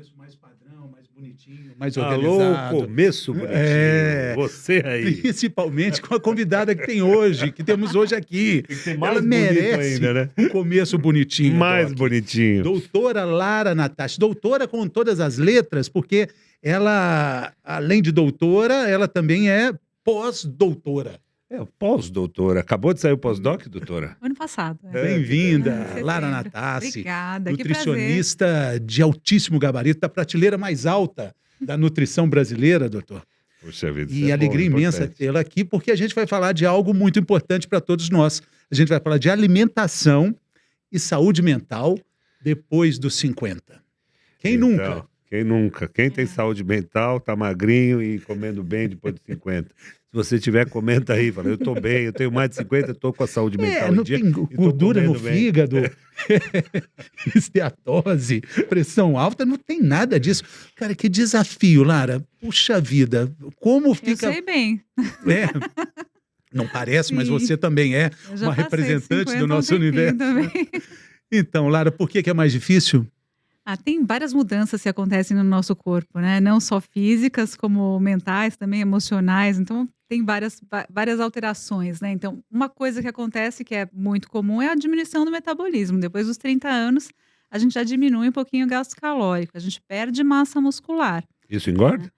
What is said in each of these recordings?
começo mais padrão, mais bonitinho, mais Alô, organizado. começo bonitinho. É. Você aí. Principalmente com a convidada que temos hoje aqui. Tem que ser mais Ela bonito merece ainda, né? um começo bonitinho. Mais Doc. bonitinho. Doutora Lara Natassi, doutora com todas as letras, porque ela, além de doutora, ela também é pós-doutora. É, pós-doutora. Acabou de sair o pós-doc, doutora? Ano passado. Bem-vinda, setembro. Lara Natassi. Obrigada, que nutricionista de altíssimo gabarito, da prateleira mais alta da nutrição brasileira, doutor. Puxa vida, E alegria imensa tê-la aqui, porque a gente vai falar de algo muito importante para todos nós. A gente vai falar de alimentação e saúde mental depois dos 50. Quem nunca? Quem nunca? Quem tem saúde mental, tá magrinho e comendo bem depois dos 50. Se você tiver, comenta aí. Fala, eu tô bem, eu tenho mais de 50, eu tô com a saúde mental não em dia. Tem gordura no fígado, esteatose, pressão alta, não tem nada disso. Cara, que desafio, Lara. Puxa vida, como fica... Eu sei bem. Não parece, mas você também é uma representante do nosso universo. Então, Lara, por que é mais difícil? Tem várias mudanças que acontecem no nosso corpo, né? Não só físicas, como mentais, também emocionais. Então, tem várias alterações, né? Então, uma coisa que acontece que é muito comum é a diminuição do metabolismo. Depois dos 30 anos, a gente já diminui um pouquinho o gasto calórico, a gente perde massa muscular. Isso engorda?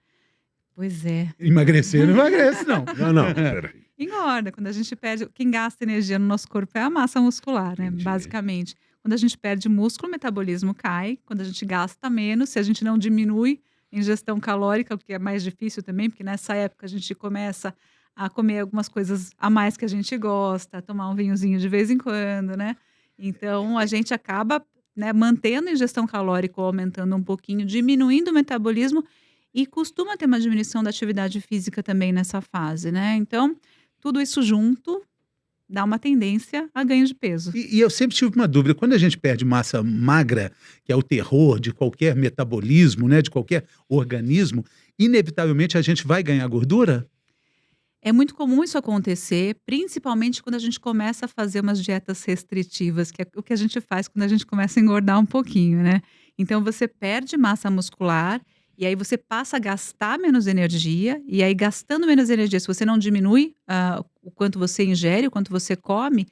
Pois é. Emagrecer não emagrece, não. Não, peraí. Engorda. Quando a gente perde... Quem gasta energia no nosso corpo é a massa muscular, né? Entendi. Basicamente. Quando a gente perde músculo, o metabolismo cai. Quando a gente gasta menos, se a gente não diminui a ingestão calórica, o que é mais difícil também, porque nessa época a gente começa a comer algumas coisas a mais que a gente gosta, a tomar um vinhozinho de vez em quando, né? Então, a gente acaba, né, mantendo a ingestão calórica ou aumentando um pouquinho, diminuindo o metabolismo e costuma ter uma diminuição da atividade física também nessa fase, né? Então, tudo isso junto dá uma tendência a ganho de peso. E eu sempre tive uma dúvida, quando a gente perde massa magra, que é o terror de qualquer metabolismo, né, de qualquer organismo, inevitavelmente a gente vai ganhar gordura? É muito comum isso acontecer, principalmente quando a gente começa a fazer umas dietas restritivas, que é o que a gente faz quando a gente começa a engordar um pouquinho, né? Então você perde massa muscular e aí você passa a gastar menos energia, e aí gastando menos energia, se você não diminui o quanto você ingere, o quanto você come,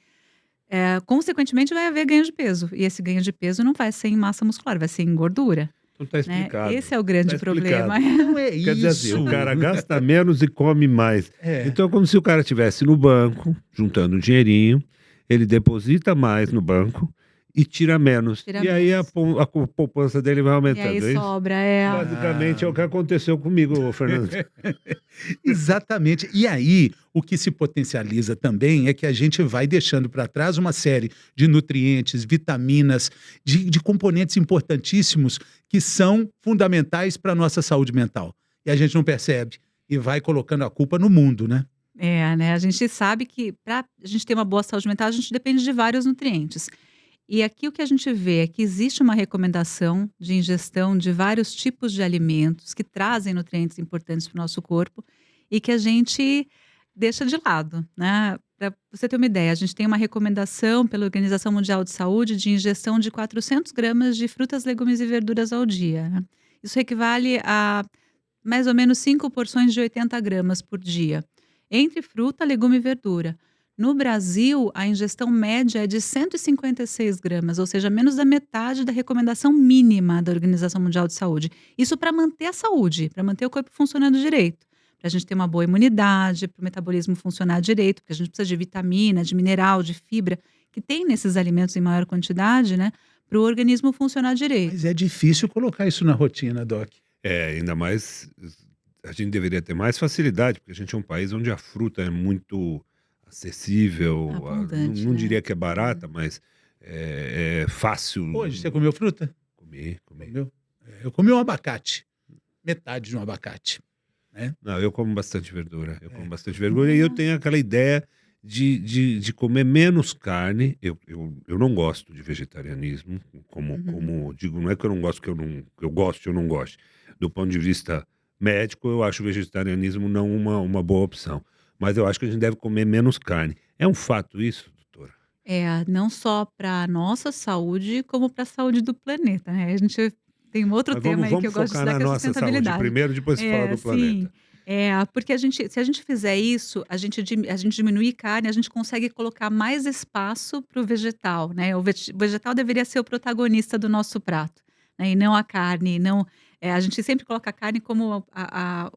consequentemente vai haver ganho de peso. E esse ganho de peso não vai ser em massa muscular, vai ser em gordura. Então tá explicado. Né? Esse é o grande problema. Não é Quer dizer assim, isso. o cara gasta menos e come mais. É. Então é como se o cara estivesse no banco, juntando um dinheirinho, ele deposita mais no banco e tira menos. Tira e aí a poupança dele vai E aumentando. aí é isso? sobra. Basicamente é o que aconteceu comigo, Fernando. Exatamente. E aí, o que se potencializa também é que a gente vai deixando para trás uma série de nutrientes, vitaminas, de componentes importantíssimos que são fundamentais para a nossa saúde mental. E a gente não percebe e vai colocando a culpa no mundo, né? Né? A gente sabe que para a gente ter uma boa saúde mental, a gente depende de vários nutrientes. E aqui o que a gente vê é que existe uma recomendação de ingestão de vários tipos de alimentos que trazem nutrientes importantes para o nosso corpo e que a gente deixa de lado, né? Para você ter uma ideia, a gente tem uma recomendação pela Organização Mundial de Saúde de ingestão de 400 gramas de frutas, legumes e verduras ao dia, né? Isso equivale a mais ou menos 5 porções de 80 gramas por dia, entre fruta, legume e verdura. No Brasil, a ingestão média é de 156 gramas, ou seja, menos da metade da recomendação mínima da Organização Mundial de Saúde. Isso para manter a saúde, para manter o corpo funcionando direito, para a gente ter uma boa imunidade, para o metabolismo funcionar direito, porque a gente precisa de vitamina, de mineral, de fibra, que tem nesses alimentos em maior quantidade, né, para o organismo funcionar direito. Mas é difícil colocar isso na rotina, Doc. Ainda mais, a gente deveria ter mais facilidade, porque a gente é um país onde a fruta é muito acessível, Abundante, não né? diria que é barata, mas é fácil. Hoje, você comeu fruta? Comi. Comeu? Eu comi um abacate. Metade de um abacate. Né? Não, eu como bastante verdura. Eu como bastante verdura e eu tenho aquela ideia de comer menos carne. Eu não gosto de vegetarianismo, como digo, não é que eu não gosto, que eu gosto ou não gosto. Do ponto de vista médico, eu acho o vegetarianismo não uma boa opção. Mas eu acho que a gente deve comer menos carne. É um fato isso, doutora? Não só para a nossa saúde, como para a saúde do planeta, né? A gente tem um outro Mas tema aí que eu vamos gosto de focar estudar, na que é a nossa saúde sustentabilidade. primeiro, depois se fala do Sim. planeta. Porque se a gente fizer isso, a gente diminuir carne, a gente consegue colocar mais espaço para o vegetal, né? O vegetal deveria ser o protagonista do nosso prato, né? E não a carne, não. A gente sempre coloca a carne como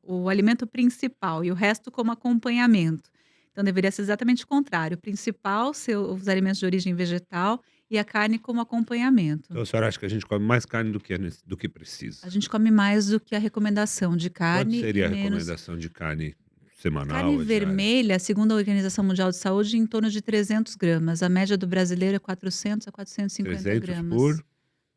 o alimento principal e o resto como acompanhamento. Então deveria ser exatamente o contrário. O principal ser os alimentos de origem vegetal e a carne como acompanhamento. Então a senhora acha que a gente come mais carne do que precisa? A gente come mais do que a recomendação de Quanto carne seria e a menos. recomendação de carne semanal Carne ou diária? vermelha, segundo a Organização Mundial de Saúde, em torno de 300 gramas. A média do brasileiro é 400 a 450 300 gramas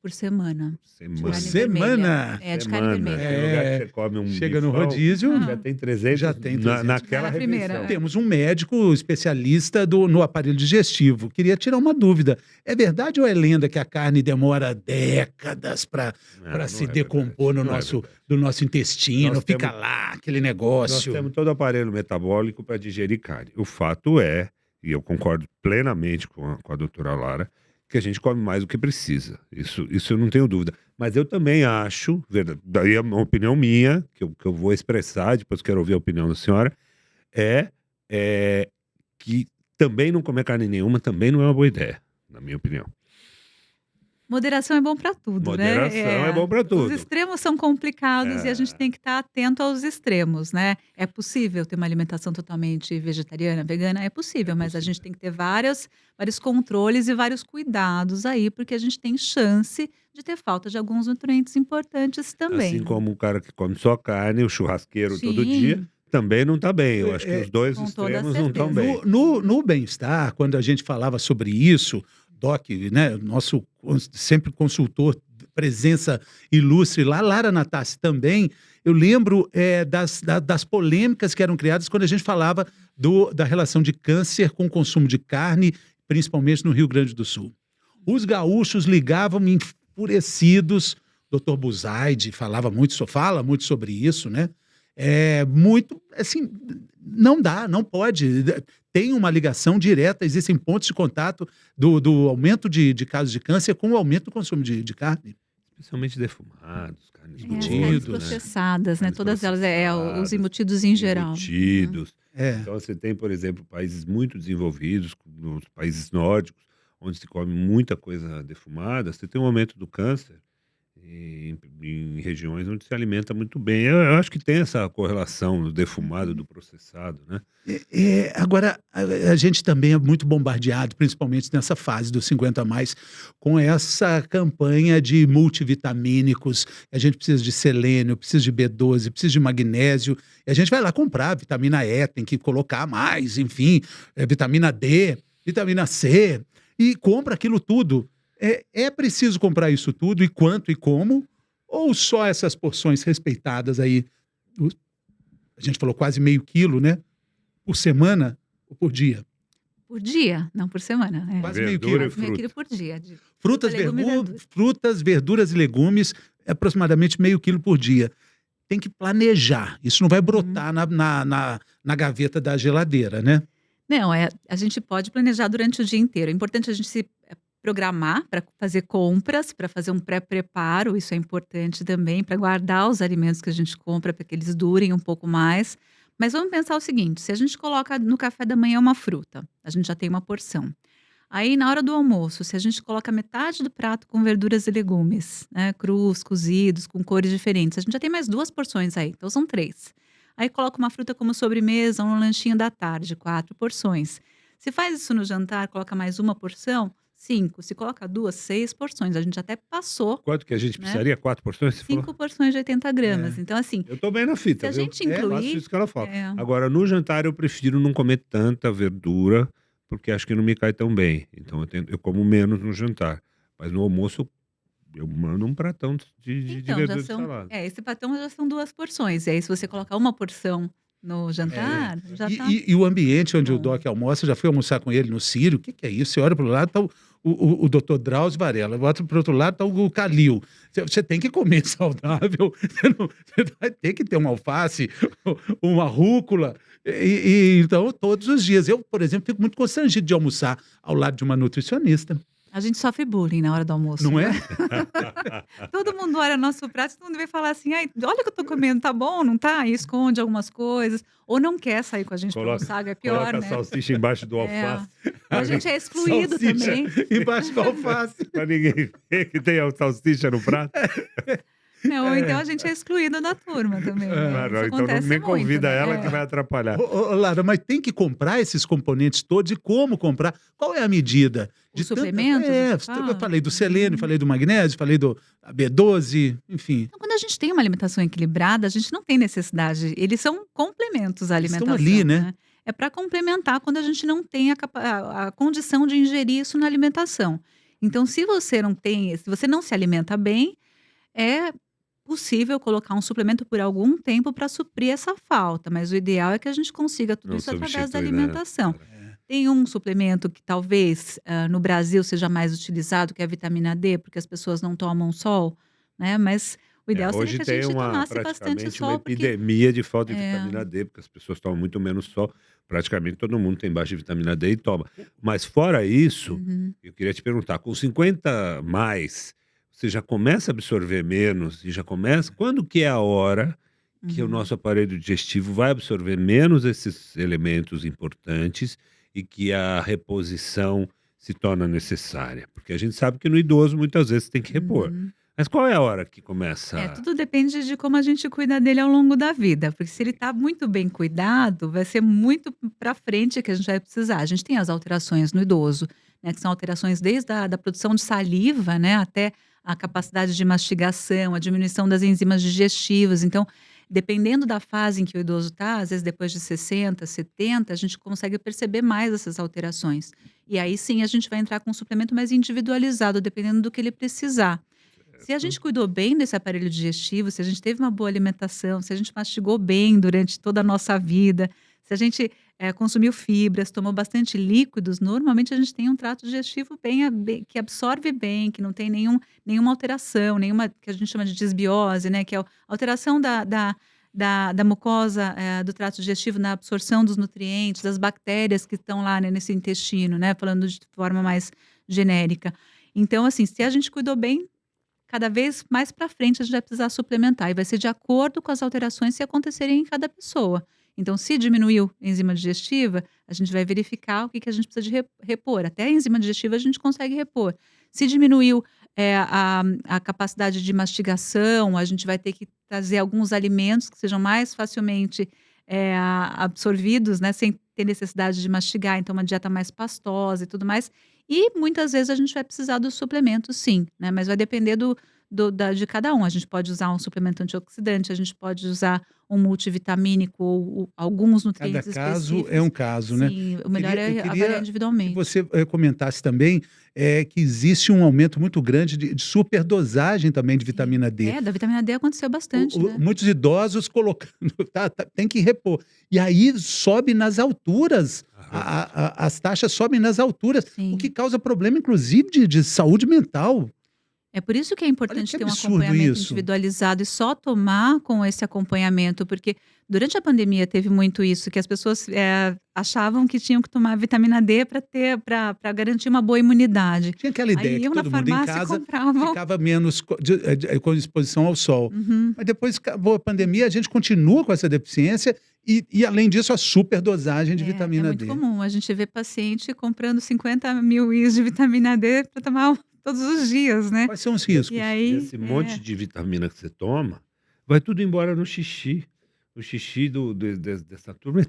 por semana. De semana. Por carne semana? vermelha. De carne Semana. vermelha. Tem lugar que você come um Chega no bifão, rodízio, já tem 300, já tem 300. naquela Na primeira, refeição. temos um médico especialista no aparelho digestivo. Queria tirar uma dúvida. É verdade ou é lenda que a carne demora décadas para Não se é decomor verdade, no não é nosso, verdade. do nosso intestino? Nós Fica temos- lá, aquele Nós negócio. temos todo o aparelho metabólico para digerir carne. O fato é, e eu concordo plenamente com a doutora Lara, que a gente come mais do que precisa. Isso eu não tenho dúvida. Mas eu também acho, daí é uma opinião minha, que eu vou expressar, depois quero ouvir a opinião da senhora, é que também não comer carne nenhuma também não é uma boa ideia, na minha opinião. Moderação é bom para tudo, né? Moderação é bom pra tudo. Os extremos são complicados e a gente tem que estar atento aos extremos, né? É possível ter uma alimentação totalmente vegetariana, vegana? É possível, mas a gente tem que ter vários controles e vários cuidados aí, porque a gente tem chance de ter falta de alguns nutrientes importantes também. Assim como o cara que come só carne, o churrasqueiro todo Sim. dia, também não está bem. Eu acho que os dois Com toda extremos não estão certeza. bem. No bem-estar, quando a gente falava sobre isso, Doc, né, nosso sempre consultor, presença ilustre lá, Lara Natassi também, eu lembro das polêmicas que eram criadas quando a gente falava da relação de câncer com o consumo de carne, principalmente no Rio Grande do Sul. Os gaúchos ligavam enfurecidos, Dr. Buzaide fala muito sobre isso, né? Muito, assim, não dá, não pode. Tem uma ligação direta, existem pontos de contato do aumento de casos de câncer com o aumento do consumo de carne. Especialmente defumados, carnes As Embutidos, carnes gordas, né? processadas, né? Carnes Todas elas, processadas, os embutidos em geral. embutidos. É. Então você tem, por exemplo, países muito desenvolvidos, nos países nórdicos, onde se come muita coisa defumada, você tem um aumento do câncer em regiões onde se alimenta muito bem. Eu acho que tem essa correlação do defumado, do processado, né? Agora, a gente também é muito bombardeado, principalmente nessa fase dos 50 a mais, com essa campanha de multivitamínicos. A gente precisa de selênio, precisa de B12, precisa de magnésio. E a gente vai lá comprar vitamina E, tem que colocar mais, enfim, vitamina D, vitamina C, e compra aquilo tudo. É preciso comprar isso tudo, e quanto e como? Ou só essas porções respeitadas aí? A gente falou quase meio quilo, né? Por semana ou por dia? Por dia, não por semana. Quase meio Verdura quilo. e Meio fruta. quilo por dia. Frutas, Legume e verdura. frutas, verduras e legumes, aproximadamente meio quilo por dia. Tem que planejar. Isso não vai brotar na gaveta da geladeira, né? Não, a gente pode planejar durante o dia inteiro. É importante a gente se programar para fazer compras, para fazer um pré-preparo, isso é importante também, para guardar os alimentos que a gente compra, para que eles durem um pouco mais. Mas vamos pensar o seguinte, se a gente coloca no café da manhã uma fruta, a gente já tem uma porção. Aí, na hora do almoço, se a gente coloca metade do prato com verduras e legumes, né, crus, cozidos, com cores diferentes, a gente já tem mais 2 porções aí, então são 3. Aí coloca uma fruta como sobremesa, um lanchinho da tarde, 4 porções. Se faz isso no jantar, coloca mais uma porção, 5. Se coloca 2, 6 porções. A gente até passou Quanto que a gente né? precisaria? 4 porções? Você 5 falou? porções de 80 gramas. Então, assim, Eu tô bem na fita, se a viu? gente Faço incluir... isso que ela fala. é, Agora, no jantar eu prefiro não comer tanta verdura, porque acho que não me cai tão bem. Então eu como menos no jantar. Mas no almoço eu mando um pratão de então, verdura já e são... salada. esse pratão já são 2 porções. E aí, se você colocar uma porção no jantar, já tá... E o ambiente onde o bom. Doc almoça, já fui almoçar com ele no Sírio, o que é isso? Você olha para o lado, tá o doutor Drauzio Varela, para o outro lado está o Calil. Você tem que comer saudável, você vai ter que ter uma alface, uma rúcula, então todos os dias. Eu, por exemplo, fico muito constrangido de almoçar ao lado de uma nutricionista. A gente sofre bullying na hora do almoço, Não viu? é? Todo mundo olha nosso prato, todo mundo vem falar assim: "Ai, olha o que eu tô comendo, tá bom, não tá?" E esconde algumas coisas, ou não quer sair com a gente pra Coloca, almoçar, que é pior, coloca a né. salsicha embaixo do É. alface. Ou a gente é excluído Salsicha também. embaixo do alface. Pra ninguém ver que tem a salsicha no prato. Não, ou então a gente é excluído da turma também, né. Claro, Isso então não, acontece nem muito, convida né. ela que É. vai atrapalhar. Ô, Lara, mas tem que comprar esses componentes todos e como comprar? Qual é a medida? Os suplementos, você Eu fala? falei do selênio, falei do magnésio, falei do B12, enfim. Então, quando a gente tem uma alimentação equilibrada, a gente não tem necessidade, eles são complementos à Eles estão alimentação, ali, né? né. É para complementar quando a gente não tem a condição de ingerir isso na alimentação. Então, se você não se alimenta bem, é possível colocar um suplemento por algum tempo para suprir essa falta, mas o ideal é que a gente consiga tudo Não isso através da substitui, né, alimentação. cara? É. Tem um suplemento que talvez, no Brasil seja mais utilizado, que é a vitamina D, porque as pessoas não tomam sol, né, mas o ideal seria Hoje que a tem gente tomasse bastante praticamente uma sol, porque epidemia de falta de é, vitamina D, porque as pessoas tomam muito menos sol. Praticamente todo mundo tem baixa de vitamina D e toma. Mas fora isso, uhum, eu queria te perguntar, com 50 mais, você já começa a absorver menos e já começa. Quando que é a hora que o uhum. nosso aparelho digestivo vai absorver menos esses elementos importantes e que a reposição se torna necessária? Porque a gente sabe que no idoso muitas vezes tem que repor. Uhum. Mas qual é a hora que começa? Tudo depende de como a gente cuida dele ao longo da vida, porque se ele está muito bem cuidado, vai ser muito para frente que a gente vai precisar. A gente tem as alterações no idoso, né, que são alterações desde da produção de saliva, né, até a capacidade de mastigação, a diminuição das enzimas digestivas. Então, dependendo da fase em que o idoso está, às vezes depois de 60, 70, a gente consegue perceber mais essas alterações. E aí sim a gente vai entrar com um suplemento mais individualizado, dependendo do que ele precisar. Se a gente cuidou bem desse aparelho digestivo, se a gente teve uma boa alimentação, se a gente mastigou bem durante toda a nossa vida, se a gente consumiu fibras, tomou bastante líquidos, normalmente a gente tem um trato digestivo que absorve bem, que não tem nenhuma alteração, nenhuma que a gente chama de desbiose, né? Que é a alteração da mucosa do trato digestivo na absorção dos nutrientes, das bactérias que estão lá, né, nesse intestino, né? Falando de forma mais genérica. Então, assim, se a gente cuidou bem, cada vez mais para frente a gente vai precisar suplementar e vai ser de acordo com as alterações que acontecerem em cada pessoa. Então, se diminuiu a enzima digestiva, a gente vai verificar o que a gente precisa de repor. Até a enzima digestiva a gente consegue repor. Se diminuiu a capacidade de mastigação, a gente vai ter que trazer alguns alimentos que sejam mais facilmente absorvidos, né, sem ter necessidade de mastigar. Então, uma dieta mais pastosa e tudo mais. E muitas vezes a gente vai precisar dos suplementos, sim, né? Mas vai depender de cada um. A gente pode usar um suplemento antioxidante, a gente pode usar um multivitamínico ou alguns Cada nutrientes caso é específicos. um caso, né? Sim, o melhor Eu é avaliar queria que individualmente. você comentasse também que existe um aumento muito grande de superdosagem também de Sim. vitamina D. Da vitamina D aconteceu bastante, né? Muitos idosos colocando, tem que repor. E aí sobe nas alturas, as taxas sobem nas alturas, o Sim. que causa problema, inclusive, de saúde mental. É por isso que é importante que ter um absurdo acompanhamento isso. individualizado e só tomar com esse acompanhamento, porque durante a pandemia teve muito isso, que as pessoas achavam que tinham que tomar vitamina D para garantir uma boa imunidade. Tinha aquela ideia Aí que eu na todo mundo em farmácia casa comprava. ficava menos com exposição ao sol. Uhum. Mas depois acabou a pandemia, a gente continua com essa deficiência e além disso, a superdosagem de vitamina É muito D. comum. A gente vê paciente comprando 50 mil IUs de vitamina D para tomar todos os dias, né? Quais são os riscos? E aí, Esse monte de vitamina que você toma, vai tudo embora no xixi. O xixi dessa turma é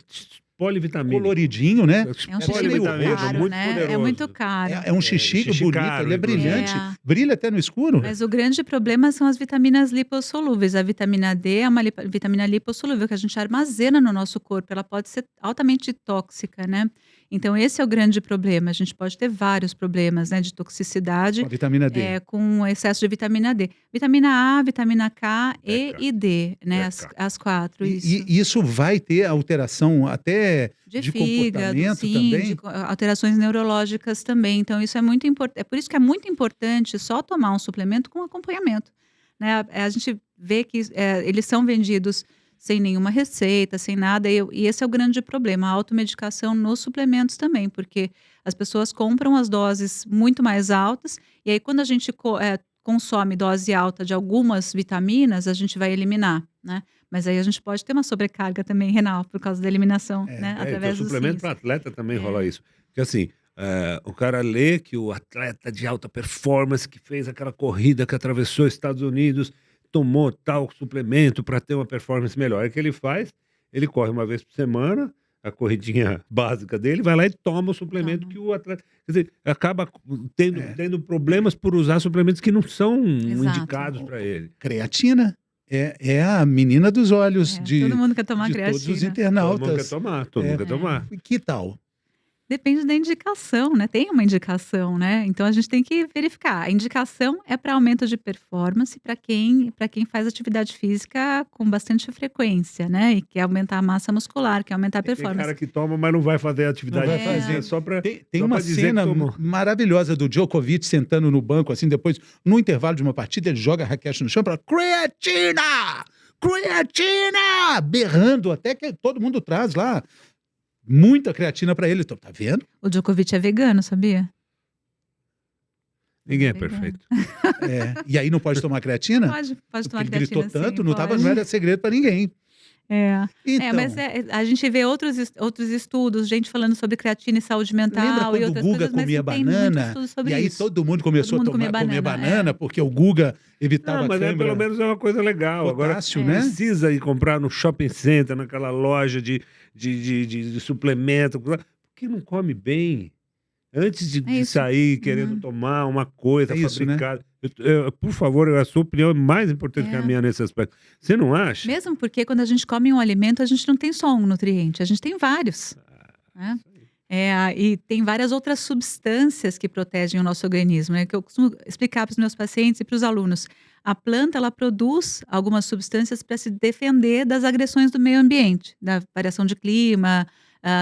polivitamínico. Coloridinho, né? é um xixi muito polivitamínico, caro, muito né? É poderoso. muito caro. É um xixi xixi bonito, caro, ele é brilhante. É. Brilha até no escuro. Mas o grande problema são as vitaminas lipossolúveis. A vitamina D é uma vitamina lipossolúvel que a gente armazena no nosso corpo. Ela pode ser altamente tóxica, né? Então, esse é o grande problema. A gente pode ter vários problemas, né, de toxicidade Com a vitamina D. com excesso de vitamina D. Vitamina A, vitamina K, E K. e D, né? K. As quatro, isso. E isso vai ter alteração até de Fígado, comportamento sim, também? alterações neurológicas também. Então, isso é muito importante. É por isso que é muito importante só tomar um suplemento com acompanhamento, né? A gente vê que eles são vendidos sem nenhuma receita, sem nada. E esse é o grande problema, a automedicação nos suplementos também, porque as pessoas compram as doses muito mais altas, e aí quando a gente consome dose alta de algumas vitaminas, a gente vai eliminar, né? Mas aí a gente pode ter uma sobrecarga também renal por causa da eliminação, né? Então, Através dos suplemento rins. para atleta também rola isso. Porque assim, o cara lê que o atleta de alta performance que fez aquela corrida que atravessou os Estados Unidos tomou tal suplemento para ter uma performance melhor. É que ele faz, ele corre uma vez por semana, a corridinha básica dele, vai lá e toma o suplemento que o atleta... Quer dizer, acaba tendo problemas por usar suplementos que não são indicados para ele. Creatina é a menina dos olhos todo mundo quer tomar de creatina. todos os internautas. Todo mundo quer tomar, todo mundo quer tomar. Que tal? Depende da indicação, né? Tem uma indicação, né? Então a gente tem que verificar. A indicação é para aumento de performance para quem faz atividade física com bastante frequência, né? E quer aumentar a massa muscular, quer aumentar a performance. Tem cara que toma, mas não vai fazer atividade. Não vai fazer. Só para Tem uma cena maravilhosa do Djokovic sentando no banco, assim, depois, no intervalo de uma partida, ele joga a raquete no chão para creatina! Creatina! Berrando, até que todo mundo traz lá muita creatina para ele. Tá vendo? O Djokovic é vegano, sabia? Ninguém é perfeito. E aí não pode tomar creatina? Pode tomar ele creatina, gritou tanto, sim, não era segredo para ninguém. Então, mas a gente vê outros estudos, gente falando sobre creatina e saúde mental. Lembra quando e outras o Guga coisas, mas comia não tem muito banana? estudo sobre E aí isso. todo mundo começou a comer banana porque o Guga evitava mas câimbra. pelo menos é uma coisa legal. Potássio, Agora, né? precisa ir comprar no shopping center, naquela loja de suplemento. Por que não come bem? Antes de sair querendo tomar uma coisa fabricada. Né? Por favor, a sua opinião é mais importante que a minha nesse aspecto. Você não acha? Mesmo porque quando a gente come um alimento, a gente não tem só um nutriente, a gente tem vários. Né? E tem várias outras substâncias que protegem o nosso organismo, né? Que eu costumo explicar para os meus pacientes e para os alunos. A planta, ela produz algumas substâncias para se defender das agressões do meio ambiente, da variação de clima,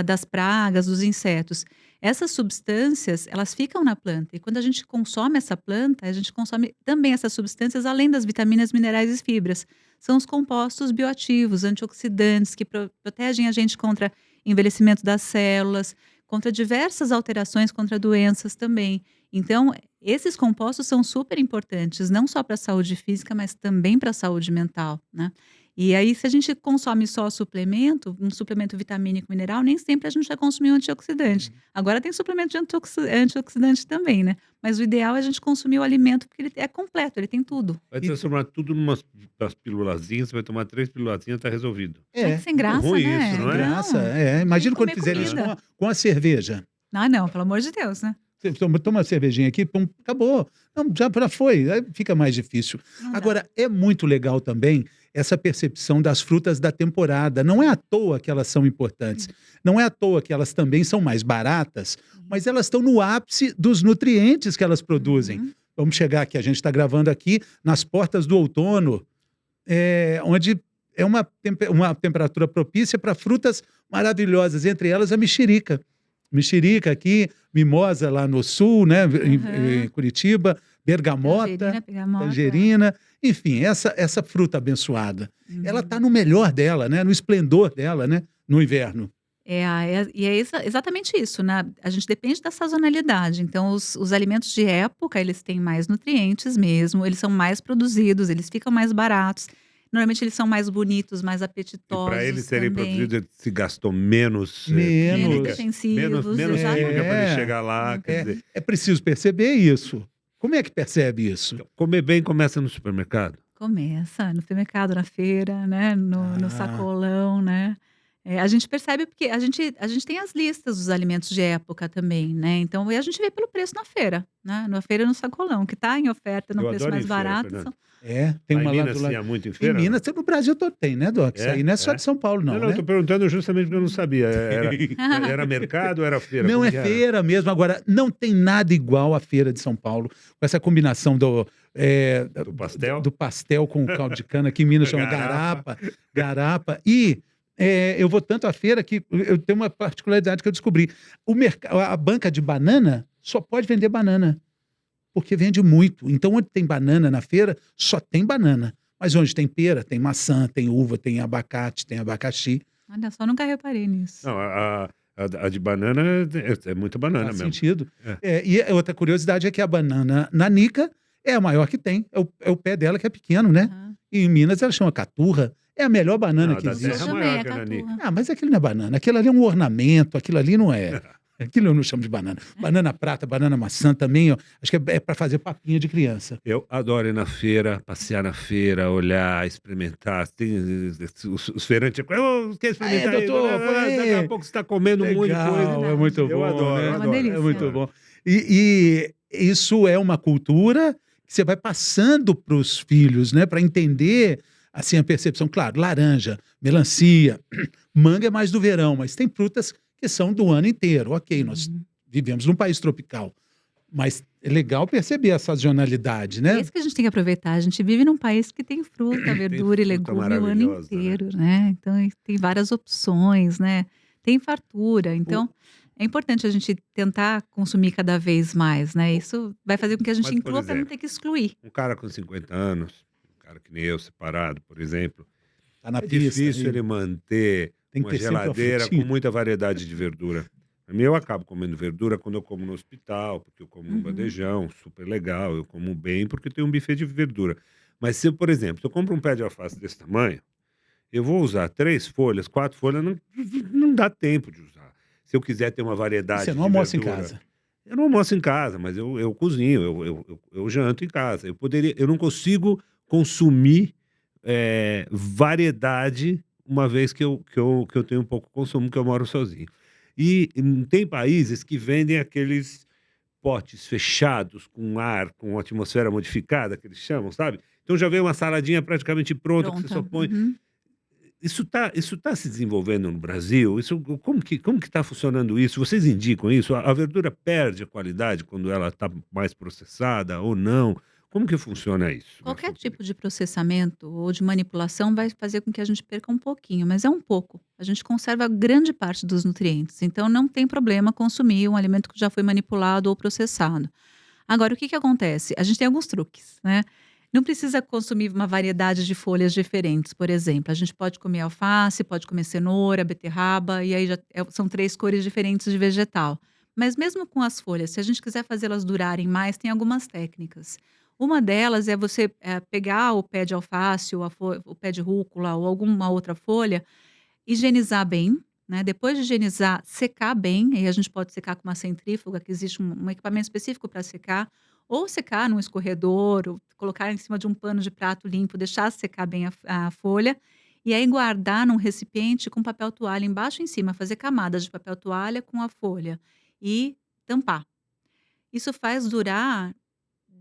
das pragas, dos insetos. Essas substâncias, elas ficam na planta. E quando a gente consome essa planta, a gente consome também essas substâncias, além das vitaminas, minerais e fibras. São os compostos bioativos, antioxidantes, que protegem a gente contra envelhecimento das células, contra diversas alterações, contra doenças também. Então, esses compostos são super importantes, não só para a saúde física, mas também para a saúde mental, né? E aí, se a gente consome só suplemento, um suplemento vitamínico mineral, nem sempre a gente vai consumir um antioxidante. Agora tem suplemento de antioxidante também, né? Mas o ideal é a gente consumir o alimento, porque ele é completo, ele tem tudo. Vai transformar tudo numas pilulazinhas, você vai tomar 3 pilulazinhas, tá resolvido. Sem graça, ruim né? isso, não é? Graça, Imagina quando fizer isso com a cerveja. Não, pelo amor de Deus, né? Você toma uma cervejinha aqui, pum, acabou. Não, já foi, aí fica mais difícil. Agora, é muito legal também essa percepção das frutas da temporada. Não é à toa que elas são importantes. Não é à toa que elas também são mais baratas, mas elas estão no ápice dos nutrientes que elas produzem. Vamos chegar aqui, a gente está gravando aqui nas portas do outono, onde é uma temperatura propícia para frutas maravilhosas, entre elas a mexerica. Mexerica aqui, mimosa lá no sul, né, em Curitiba, bergamota, tangerina, enfim, essa fruta abençoada. Ela está no melhor dela, né, no esplendor dela, né, no inverno. Exatamente isso, né? A gente depende da sazonalidade. Então, os alimentos de época, eles têm mais nutrientes mesmo, eles são mais produzidos, eles ficam mais baratos. Normalmente eles são mais bonitos, mais apetitosos. Para eles serem produzidos, se gastou menos defensivos, menos química para ele chegar lá. É preciso perceber isso. Como é que percebe isso? Então, comer bem começa no supermercado? Começa no supermercado, na feira, né? No sacolão, né? A gente percebe porque a gente tem as listas dos alimentos de época também, né? Então, a gente vê pelo preço na feira, né? Na feira, no sacolão, que está em oferta, no preço mais barato. Tem uma lá do lado. Muito em feira? Em Minas, no Brasil todo tem, né, Doc? Isso aí não é só de São Paulo, não. Não, eu tô perguntando justamente porque eu não sabia. Era mercado ou era feira? Não, feira mesmo. Agora, não tem nada igual à feira de São Paulo, com essa combinação do pastel? Do pastel com caldo de cana, que em Minas chama garapa. E eu vou tanto à feira que eu tenho uma particularidade que eu descobri. A banca de banana só pode vender banana, porque vende muito. Então, onde tem banana na feira, só tem banana. Mas onde tem pera, tem maçã, tem uva, tem abacate, tem abacaxi. Olha só, nunca reparei nisso. Não, a de banana é muita banana Faz mesmo. sentido. É. E outra curiosidade é que a banana nanica é a maior que tem. É o pé dela que é pequeno, né? Aham. E em Minas ela chama caturra. É a melhor banana Não, a que da existe. terra é Também maior é que a nanica. caturra. Ah, mas aquilo não é banana. Aquilo ali é um ornamento. Aquilo ali não é. Aquilo eu não chamo de banana. Banana prata, banana maçã também. Ó, acho que é para fazer papinha de criança. Eu adoro ir na feira, passear na feira, olhar, experimentar. Tem, os feirantes, quer experimentar Aí, doutor, isso? põe aí. Daqui a pouco você está comendo um monte de coisa. Legal, é muito Eu bom, adoro, né? eu É uma adoro. delícia. É muito bom. E isso é uma cultura que você vai passando para os filhos, né? Para entender assim a percepção. Claro, laranja, melancia, manga é mais do verão, mas tem frutas que são do ano inteiro. Ok, nós vivemos num país tropical, mas é legal perceber a sazonalidade, É né? isso que a gente tem que aproveitar. A gente vive num país que tem fruta, verdura e fruta legume o ano maravilhosa, né? inteiro, né? Então tem várias opções, né? Tem fartura. Então é importante a gente tentar consumir cada vez mais, né? Isso vai fazer com que a gente Mas, por inclua para não exemplo, ter que excluir. um cara com 50 anos, um cara que nem eu, separado, por exemplo, Tá na é pista. difícil aí. ele manter Tem que uma ter sempre uma geladeira com frutinha. muita variedade de verdura. Pra mim, eu acabo comendo verdura quando eu como no hospital, porque eu como num bandejão, super legal, eu como bem porque tem um buffet de verdura. Mas se eu, por exemplo, se eu compro um pé de alface desse tamanho, eu vou usar 3 folhas, 4 folhas, não dá tempo de usar. Se eu quiser ter uma variedade Você não de almoça em verdura. casa. Eu não almoço em casa, mas eu cozinho, eu janto em casa. Eu não consigo consumir variedade, uma vez que eu tenho pouco consumo, que eu moro sozinho. E tem países que vendem aqueles potes fechados com ar, com atmosfera modificada, que eles chamam, sabe? Então já vem uma saladinha praticamente pronta, que você só Pronta. põe. Uhum. Isso tá se desenvolvendo no Brasil? Como que está funcionando isso? Vocês indicam isso? A verdura perde a qualidade quando ela está mais processada ou não? Como que funciona isso? Qualquer tipo de processamento ou de manipulação vai fazer com que a gente perca um pouquinho, mas é um pouco. A gente conserva grande parte dos nutrientes, então não tem problema consumir um alimento que já foi manipulado ou processado. Agora, o que que acontece? A gente tem alguns truques, né? Não precisa consumir uma variedade de folhas diferentes, por exemplo. A gente pode comer alface, pode comer cenoura, beterraba, e aí são 3 cores diferentes de vegetal. Mas mesmo com as folhas, se a gente quiser fazê-las durarem mais, tem algumas técnicas. Uma delas é você pegar o pé de alface, ou o pé de rúcula, ou alguma outra folha, higienizar bem, né? Depois de higienizar, secar bem. Aí a gente pode secar com uma centrífuga, que existe um equipamento específico para secar, ou secar num escorredor, ou colocar em cima de um pano de prato limpo, deixar secar bem a folha, e aí guardar num recipiente com papel toalha embaixo e em cima, fazer camadas de papel toalha com a folha e tampar. Isso faz durar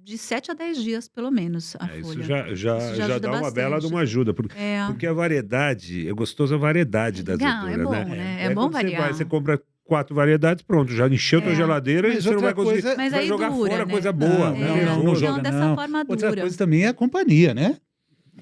de 7 a 10 dias, pelo menos, a Isso folha. já, já, Isso já já ajuda dá uma bela de bastante. uma ajuda. Porque, É. porque a variedade, é gostoso a variedade das Legal, é verduras, bom, né? né? E É aí bom quando você vai, variar. você compra 4 variedades, pronto, já encheu tua É. geladeira e Mas você não outra vai conseguir. coisa- Mas vai aí jogar dura, fora né? coisa boa. Não, né? não, não Não, joga, dessa não. forma Outra dura. coisa também é a companhia, né?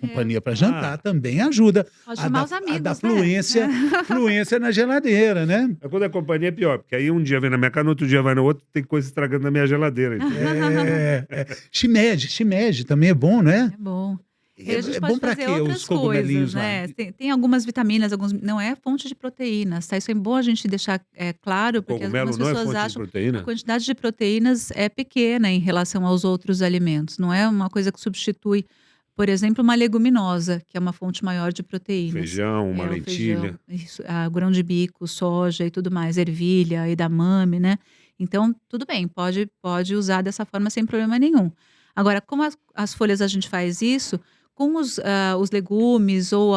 Companhia para jantar também ajuda. Pode A chamar da, os a amigos, da né? fluência, fluência na geladeira, né? Mas quando é companhia é pior, porque aí um dia vem na minha casa, no outro dia vai no outro, tem coisa estragando na minha geladeira. entendeu? Shimeji também é bom, né? É bom. E aí a gente É pode bom para fazer quê? outras Os cogumelinhos coisas, lá. né? Tem algumas vitaminas, não é fonte de proteínas, tá? Isso é bom a gente deixar claro, porque Cogumelo algumas não é pessoas fonte de acham que a proteína? quantidade de proteínas é pequena em relação aos outros alimentos. Não é uma coisa que substitui, por exemplo, uma leguminosa, que é uma fonte maior de proteínas. Feijão, uma O lentilha. feijão, isso, grão de bico, soja e tudo mais, ervilha, edamame, né? Então, tudo bem, pode usar dessa forma sem problema nenhum. Agora, como as folhas a gente faz isso, com os legumes ou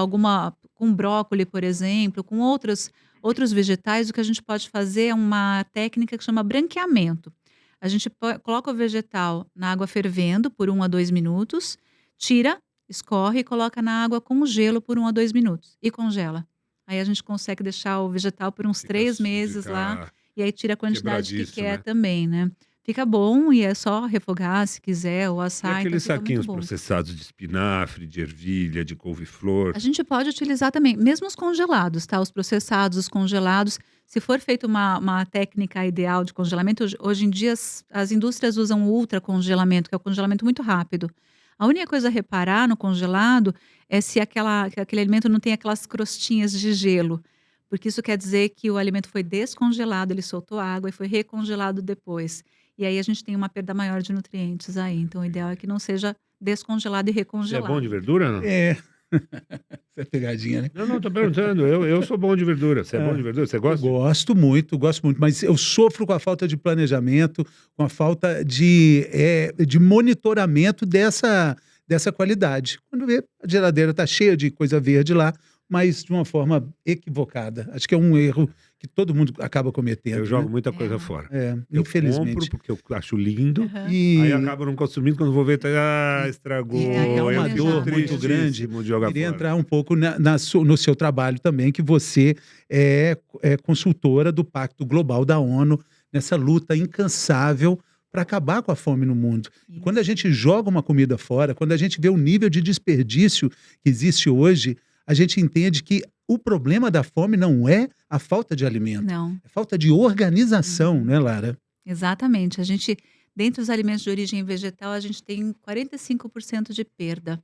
com brócolis, por exemplo, com outros vegetais, o que a gente pode fazer é uma técnica que chama branqueamento. A gente coloca o vegetal na água fervendo por 1 a 2 minutos, tira, escorre e coloca na água com gelo por 1 a 2 minutos e congela. Aí a gente consegue deixar o vegetal por uns 3 meses lá, e aí tira a quantidade que quebradiço, quer né? também, né? Fica bom e é só refogar se quiser ou E assar, então aqueles fica muito saquinhos bom. processados de espinafre, de ervilha, de couve-flor. A gente pode utilizar também, mesmo os congelados, tá? Os processados, os congelados. Se for feita uma técnica ideal de congelamento, hoje em dia as indústrias usam o ultracongelamento, que é o congelamento muito rápido. A única coisa a reparar no congelado é se aquele alimento não tem aquelas crostinhas de gelo, porque isso quer dizer que o alimento foi descongelado, ele soltou água e foi recongelado depois. E aí a gente tem uma perda maior de nutrientes aí. Então o ideal é que não seja descongelado e Você é recongelado. bom de verdura, não? É. Essa é pegadinha, né? Não, tô perguntando. Eu sou bom de verdura. Você é bom de verdura? Você Eu gosta? gosto muito, mas eu sofro com a falta de planejamento, com a falta de monitoramento dessa qualidade. Quando vê, a geladeira está cheia de coisa verde lá, mas de uma forma equivocada. Acho que é um erro que todo mundo acaba cometendo. Eu jogo né? muita coisa fora. Eu Infelizmente. compro porque eu acho lindo. Aham. Aí acabo não consumindo, quando vou ver, estragou. É uma uma dor muito muito grande. de jogar Queria fora. entrar um pouco no seu trabalho também, que você é consultora do Pacto Global da ONU, nessa luta incansável para acabar com a fome no mundo. E quando a gente joga uma comida fora, quando a gente vê o nível de desperdício que existe hoje, a gente entende que o problema da fome não é a falta de alimento, Não, é falta de organização, né, Lara? exatamente. A gente, dentre os alimentos de origem vegetal, a gente tem 45% de perda.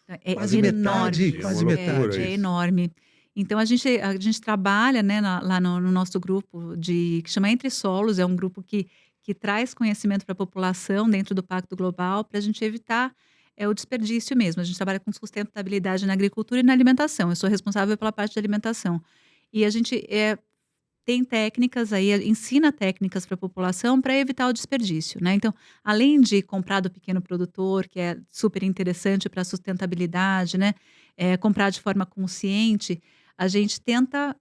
É Quase enorme. metade, quase metade. É enorme. Então a gente trabalha, né, lá no nosso grupo que chama Entre Solos, é um grupo que traz conhecimento para a população dentro do Pacto Global para a gente evitar o desperdício mesmo. A gente trabalha com sustentabilidade na agricultura e na alimentação. Eu sou responsável pela parte de alimentação. E a gente tem técnicas aí, ensina técnicas para a população para evitar o desperdício, né? Então, além de comprar do pequeno produtor, que é super interessante para a sustentabilidade, né? Comprar de forma consciente, a gente tenta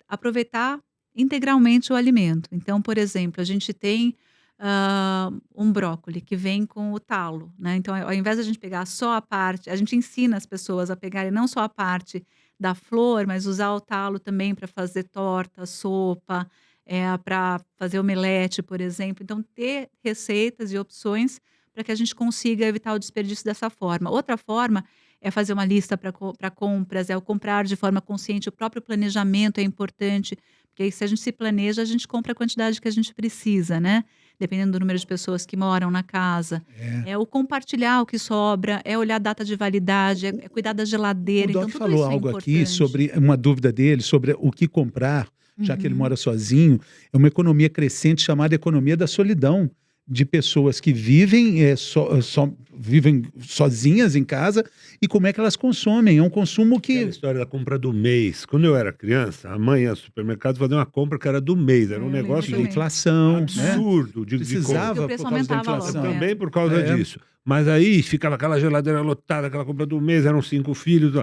aproveitar integralmente o alimento. Então, por exemplo, a gente tem um brócoli que vem com o talo, né? Então, ao invés de a gente pegar só a parte, a gente ensina as pessoas a pegarem não só a parte da flor, mas usar o talo também para fazer torta, sopa, para fazer omelete, por exemplo. Então, ter receitas e opções para que a gente consiga evitar o desperdício dessa forma. Outra forma é fazer uma lista para compras, é o comprar de forma consciente, o próprio planejamento é importante, porque aí, se a gente se planeja, a gente compra a quantidade que a gente precisa, né? Dependendo do número de pessoas que moram na casa. É o compartilhar o que sobra, é olhar a data de validade, é cuidar da geladeira. O Doc Então, tudo falou isso é algo aqui importante. sobre uma dúvida dele, sobre o que comprar, já que ele mora sozinho. É uma economia crescente chamada economia da solidão, de pessoas que vivem, vivem sozinhas em casa, e como é que elas consomem. É um consumo que... Aquela história da compra do mês. Quando eu era criança, a mãe ia ao supermercado fazer uma compra que era do mês. Era um Eu lembro negócio de também. inflação, né? absurdo. De Precisava O preço por causa da aumentava inflação. logo, também por causa disso. Mas aí ficava aquela geladeira lotada, aquela compra do mês, eram 5 filhos.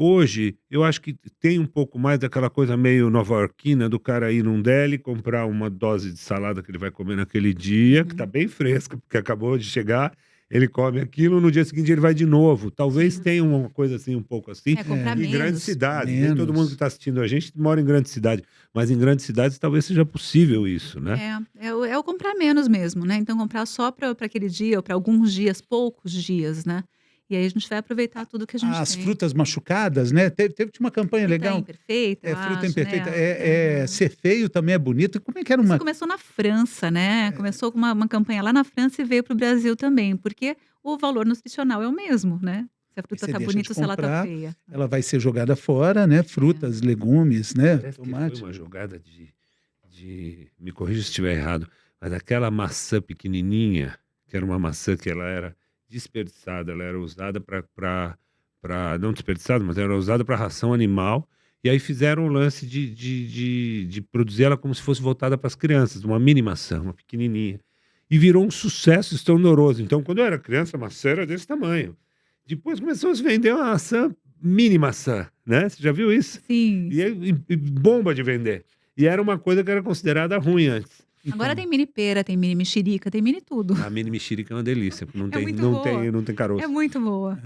Hoje, eu acho que tem um pouco mais daquela coisa meio nova-iorquina do cara ir num deli, comprar uma dose de salada que ele vai comer naquele dia, que está bem fresca, porque acabou de chegar, ele come aquilo, no dia seguinte ele vai de novo. Talvez tenha uma coisa assim, um pouco assim, comprar em menos. grandes cidades. Nem Menos. todo mundo que está assistindo a gente mora em grande cidade, mas em grandes cidades talvez seja possível isso, né? É o comprar menos mesmo, né? Então, comprar só para aquele dia ou para alguns dias, poucos dias, né? E aí a gente vai aproveitar tudo que a gente As tem. frutas machucadas, né? Teve uma campanha Fruta legal. imperfeita, eu Fruta acho, imperfeita. né? Ser feio também é bonito. Como é que era Isso uma... começou na França, né? Começou com uma campanha lá na França e veio para o Brasil também, porque o valor nutricional é o mesmo, né? Se a fruta você tá deixa bonita de ou se ela tá comprar, feia. Ela vai ser jogada fora, né? Frutas, legumes, né? Parece que Tomate. foi uma jogada me corrija se estiver errado, mas aquela maçã pequenininha, que era uma maçã que ela era desperdiçada, ela era usada para não desperdiçada, mas era usada para ração animal, e aí fizeram o lance de produzir ela como se fosse voltada para as crianças, uma mini maçã, uma pequenininha, e virou um sucesso estrondoso. Então, quando eu era criança, a maçã era desse tamanho. Depois começou a se vender uma maçã, mini maçã, né? Você já viu isso? Sim. E bomba de vender. E era uma coisa que era considerada ruim antes. Agora tem mini pera, tem mini mexerica, tem mini tudo. A mini mexerica é uma delícia. Não tem, muito não boa. tem, não tem caroço. É muito boa.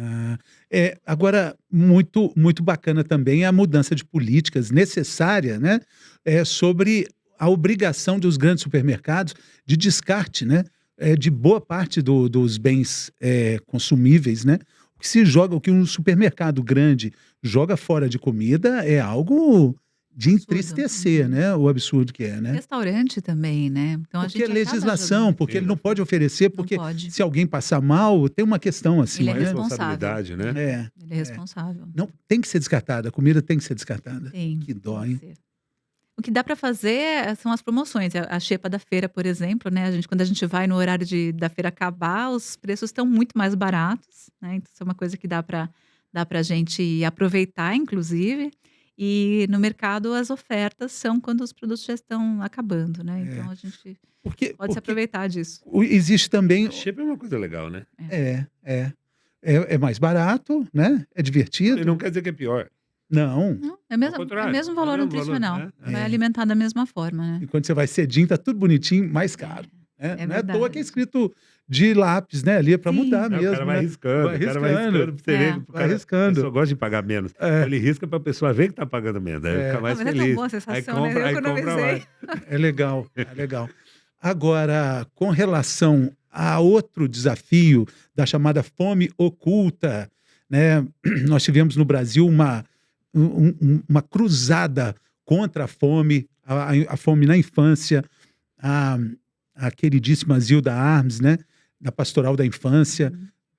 Agora, muito, muito bacana também a mudança de políticas necessária, né? Sobre a obrigação dos grandes supermercados de descarte, né? De boa parte dos bens consumíveis, né? O que um supermercado grande joga fora de comida é algo de Absurdo. entristecer, né? O absurdo que é, né? Restaurante também, né? Então a Porque gente é acaba legislação, jogando. porque ele Sim. não pode oferecer, Não porque pode. se alguém passar mal, tem uma questão assim, Ele é Uma né? responsabilidade, né? É, Ele é responsável. não, tem que ser descartada, a comida tem que ser descartada. Tem. Que dó, tem hein? que ser. O que dá para fazer são as promoções. A xepa da feira, por exemplo, né? Quando a gente vai no horário da feira acabar, os preços estão muito mais baratos, né? Então, isso é uma coisa que dá para gente aproveitar, inclusive. E no mercado, as ofertas são quando os produtos já estão acabando, né? Então, a gente Porque, pode se aproveitar disso. existe também. Shape é uma coisa legal, né? É mais barato, né? É divertido. E não quer dizer que é pior. Não. Não, é Ao o contrário, mesmo valor é o mesmo nutricional. valor, Vai É. alimentar da mesma forma, né? E quando você vai cedinho, tá tudo bonitinho, mais caro. Né? É Não é à toa verdade. que é escrito de lápis, né? Ali é para Sim. mudar Não, mesmo. o cara vai né? riscando, Vai o cara vai riscando. riscando pra você ver. É. que o Vai cara, riscando. A pessoa gosta de pagar menos. É. Ele risca pra pessoa ver que tá pagando menos. Aí É. fica mais Mas é feliz. tão boa a sensação, né? Eu aí compra economizei. mais. É legal, é legal. Agora, com relação a outro desafio da chamada fome oculta, né? Nós tivemos no Brasil uma cruzada contra a fome, a fome na infância, a queridíssima Zilda Armes, né? Da Pastoral da Infância,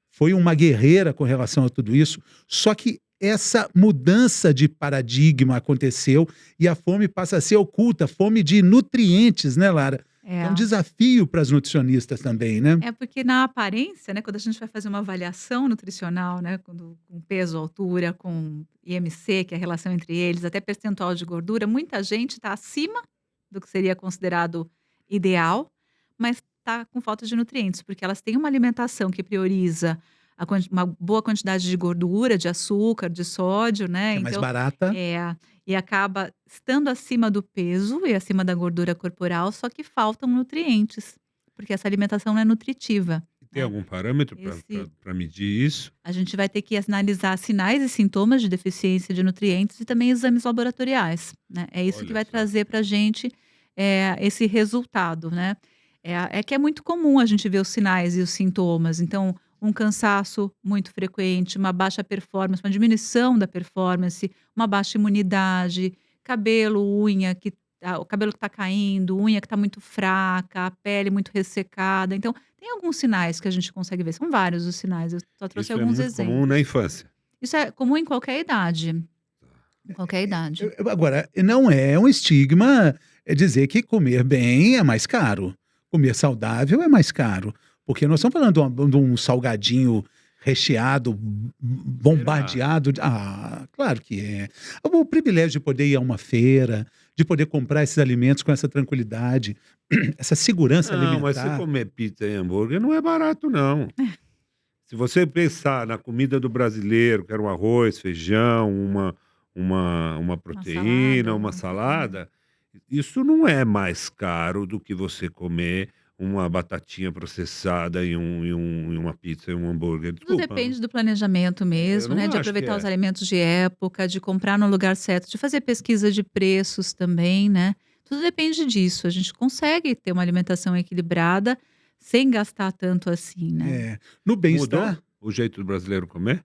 foi uma guerreira com relação a tudo isso, só que essa mudança de paradigma aconteceu e a fome passa a ser oculta, fome de nutrientes, né, Lara? É um desafio para as nutricionistas também, né? É porque na aparência, né, quando a gente vai fazer uma avaliação nutricional, né, com peso, altura, com IMC, que é a relação entre eles, até percentual de gordura, muita gente está acima do que seria considerado ideal, mas está com falta de nutrientes, porque elas têm uma alimentação que prioriza uma boa quantidade de gordura, de açúcar, de sódio, né? É mais barata. E acaba estando acima do peso e acima da gordura corporal, só que faltam nutrientes, porque essa alimentação não é nutritiva. Tem algum parâmetro para medir isso? A gente vai ter que analisar sinais e sintomas de deficiência de nutrientes e também exames laboratoriais, né? É isso que vai trazer para a gente esse resultado, né? É que é muito comum a gente ver os sinais e os sintomas. Então, um cansaço muito frequente, uma baixa performance, uma diminuição da performance, uma baixa imunidade, cabelo, unha, o cabelo que está caindo, unha que está muito fraca, a pele muito ressecada. Então, tem alguns sinais que a gente consegue ver. São vários os sinais. Eu só trouxe Isso alguns é muito exemplos. comum na infância. Isso é comum em qualquer idade. Em qualquer idade. Agora, não é um estigma dizer que comer bem é mais caro. Comer saudável é mais caro. Porque nós estamos falando de um salgadinho recheado, bombardeado. Claro que é. O privilégio de poder ir a uma feira, de poder comprar esses alimentos com essa tranquilidade, essa segurança alimentar. Não, mas você comer pizza e hambúrguer não é barato, não. Se você pensar na comida do brasileiro, que era um arroz, feijão, uma proteína, uma salada, isso não é mais caro do que você comer uma batatinha processada em uma pizza e um hambúrguer. Desculpa. Tudo depende do planejamento mesmo, né? De aproveitar os alimentos de época, de comprar no lugar certo, de fazer pesquisa de preços também, né? Tudo depende disso. A gente consegue ter uma alimentação equilibrada sem gastar tanto assim, né? No bem-estar. Mudou o jeito do brasileiro comer?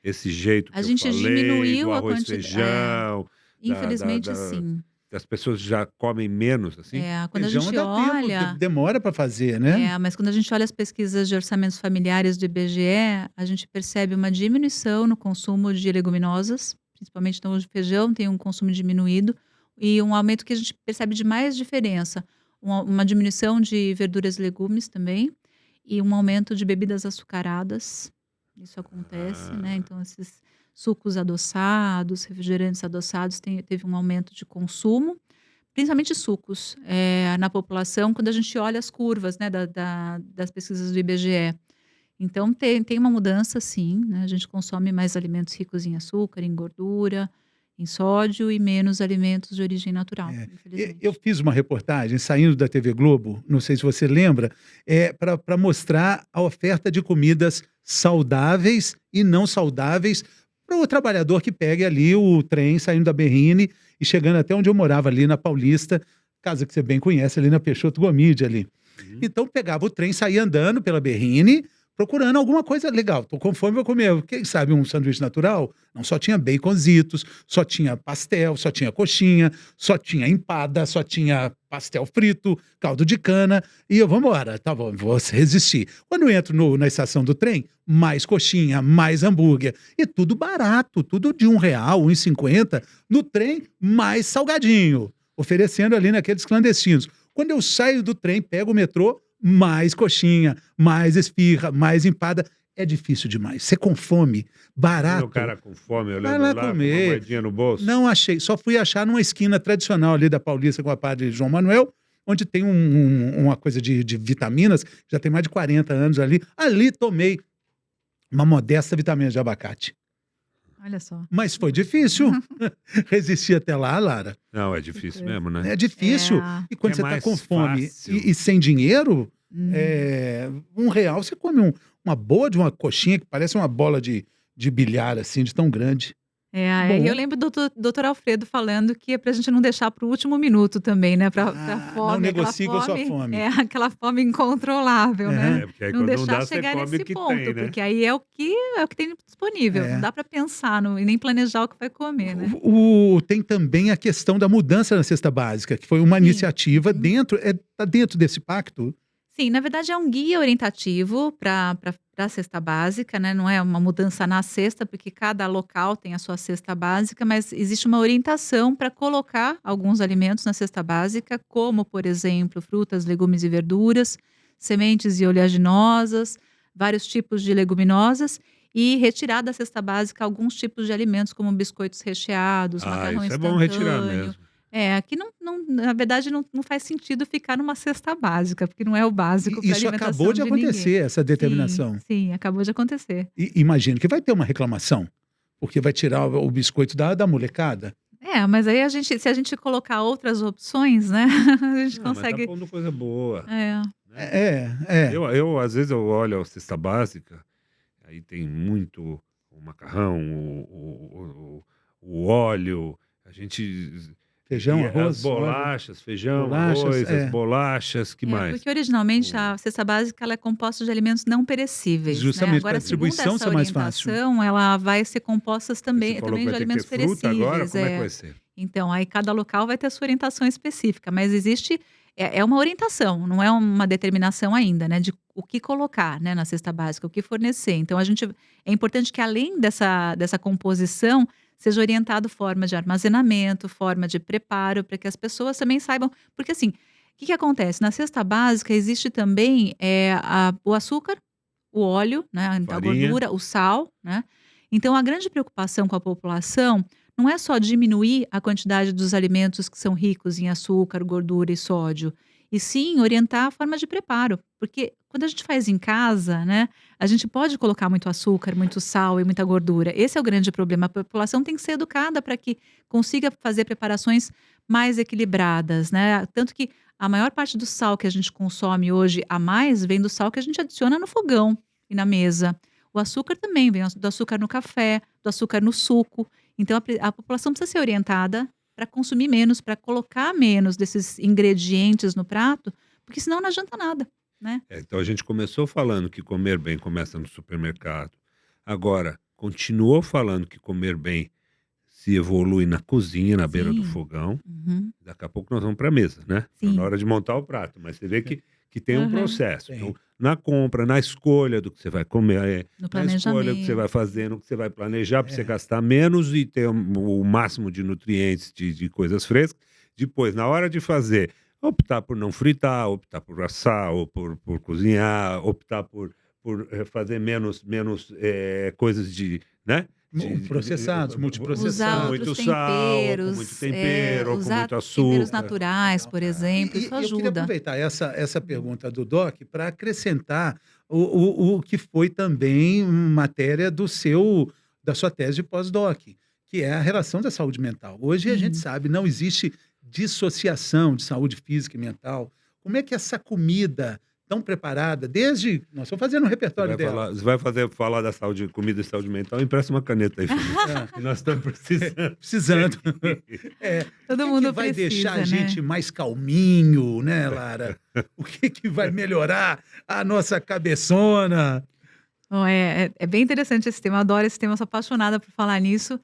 Esse jeito que A gente eu falei, diminuiu do a arroz quantidade. feijão. Infelizmente, sim. As pessoas já comem menos, assim? Quando a Feijão gente dá tempo, olha. demora para fazer, né? Mas quando a gente olha as pesquisas de orçamentos familiares do IBGE, a gente percebe uma diminuição no consumo de leguminosas, principalmente então o feijão tem um consumo diminuído, e um aumento que a gente percebe de mais diferença. Uma diminuição de verduras e legumes também, e um aumento de bebidas açucaradas. Isso acontece, né? Então, esses sucos adoçados, refrigerantes adoçados, teve um aumento de consumo, principalmente sucos, na população, quando a gente olha as curvas, né, das pesquisas do IBGE. Então, tem uma mudança, sim, né? A gente consome mais alimentos ricos em açúcar, em gordura, em sódio e menos alimentos de origem natural, infelizmente. Eu fiz uma reportagem saindo da TV Globo, não sei se você lembra, para mostrar a oferta de comidas saudáveis e não saudáveis para o trabalhador que pegue ali o trem saindo da Berrine e chegando até onde eu morava, ali na Paulista, casa que você bem conhece, ali na Peixoto Gomide ali. Então pegava o trem, saía andando pela Berrine, procurando alguma coisa legal. Tô com fome, vou comer. Quem sabe um sanduíche natural? Não só tinha baconzitos, só tinha pastel, só tinha coxinha, só tinha empada, só tinha pastel frito, caldo de cana. E eu, vamos embora, tá bom, vou resistir. Quando eu entro na estação do trem, mais coxinha, mais hambúrguer. E tudo barato, tudo de R$ 1, R$ 1,50. No trem, mais salgadinho, oferecendo ali naqueles clandestinos. Quando eu saio do trem, pego o metrô, mais coxinha, mais esfirra, mais empada. É difícil demais. Você com fome, barato. O cara com fome, vai olhando lá lá, com uma comer. moedinha no bolso. Não achei. Só fui achar numa esquina tradicional ali da Paulista com a Padre João Manuel, onde tem uma coisa de vitaminas, já tem mais de 40 anos ali. Ali tomei uma modesta vitamina de abacate. Olha só. Mas foi difícil resistir até lá, Lara. Não, é difícil mesmo, né? É difícil. É. E quando É você está mais com fome fácil. e sem dinheiro, Hum. R$ 1, você come uma boa de uma coxinha que parece uma bola de bilhar, assim, de tão grande. Bom. E eu lembro do doutor Alfredo falando que é pra gente não deixar pro último minuto também, né? Pra não fome. negocie com a sua fome. É aquela fome incontrolável, né? É, porque aí Não quando não deixar dá, você chegar come nesse o que ponto, tem, né? porque aí é o que tem disponível. É. Não dá pra pensar e nem planejar o que vai comer, né? Tem também a questão da mudança na cesta básica, que foi uma Sim. iniciativa tá dentro desse pacto. Sim, na verdade é um guia orientativo para a cesta básica, né? Não é uma mudança na cesta, porque cada local tem a sua cesta básica, mas existe uma orientação para colocar alguns alimentos na cesta básica, como, por exemplo, frutas, legumes e verduras, sementes e oleaginosas, vários tipos de leguminosas, e retirar da cesta básica alguns tipos de alimentos, como biscoitos recheados, macarrão isso é bom retirar instantâneo. mesmo. Aqui na verdade não faz sentido ficar numa cesta básica, porque não é o básico para Isso alimentação acabou de ninguém. acontecer, essa determinação. Sim, acabou de acontecer. E imagino que vai ter uma reclamação, porque vai tirar o biscoito da molecada. Mas aí se a gente colocar outras opções, né, a gente Não, mas consegue. tá pondo coisa boa. É. Né? Eu, às vezes, eu olho a cesta básica, aí tem muito o macarrão, o óleo, a gente... Feijão, e arroz, as bolachas, feijão, bolachas, arroz, as bolachas, que mais? Porque originalmente a cesta básica ela é composta de alimentos não perecíveis. Justamente, né? para Agora, a distribuição segundo essa ser mais fácil. orientação, ela vai ser composta Você também falou que de vai ter que alimentos ter fruta perecíveis. agora? Como é que vai ser? Então, aí cada local vai ter a sua orientação específica, mas existe, é uma orientação, não é uma determinação ainda, né, de o que colocar, né, na cesta básica, o que fornecer. Então, é importante que além dessa composição, seja orientado forma de armazenamento, forma de preparo, para que as pessoas também saibam, porque assim, o que acontece? Na cesta básica existe também o açúcar, o óleo, né, a Farinha. gordura, o sal, né? Então, a grande preocupação com a população não é só diminuir a quantidade dos alimentos que são ricos em açúcar, gordura e sódio, e sim orientar a forma de preparo. Porque quando a gente faz em casa, né, a gente pode colocar muito açúcar, muito sal e muita gordura. Esse é o grande problema. A população tem que ser educada para que consiga fazer preparações mais equilibradas, né? Tanto que a maior parte do sal que a gente consome hoje a mais vem do sal que a gente adiciona no fogão e na mesa. O açúcar também vem do açúcar no café, do açúcar no suco. Então, a população precisa ser orientada para consumir menos, para colocar menos desses ingredientes no prato, porque senão não adianta nada, né? Então a gente começou falando que comer bem começa no supermercado. Agora, continuou falando que comer bem se evolui na cozinha, na beira do Sim. fogão. Uhum. Daqui a pouco nós vamos para a mesa, né? Sim. Na hora de montar o prato. Mas você vê que tem um Uhum. processo. Tem. Então, na compra, na escolha do que você vai comer, No na escolha do que você vai fazer, no que você vai planejar para você gastar menos e ter o máximo de nutrientes, de coisas frescas. Depois, na hora de fazer, optar por não fritar, optar por assar, ou por cozinhar, optar por fazer menos coisas de, né? Processados, Usar multiprocessados. muito outros sal, com temperos, muito tempero, com usar muito temperos açúcar. naturais, por exemplo, isso Eu queria ajuda. aproveitar essa pergunta do Doc para acrescentar o que foi também matéria da sua tese de pós-doc, que é a relação da saúde mental. Hoje a gente sabe, não existe dissociação de saúde física e mental. Como é que essa comida tão preparada, nós estamos fazendo um repertório dela. Você vai falar da saúde, comida e saúde mental, empresta uma caneta aí, filho. Que nós estamos precisando. Precisando. Todo O mundo que vai precisa, deixar a né? gente mais calminho, né, Lara? O que vai melhorar a nossa cabeçona? Bom, é bem interessante esse tema, eu adoro esse tema, eu sou apaixonada por falar nisso,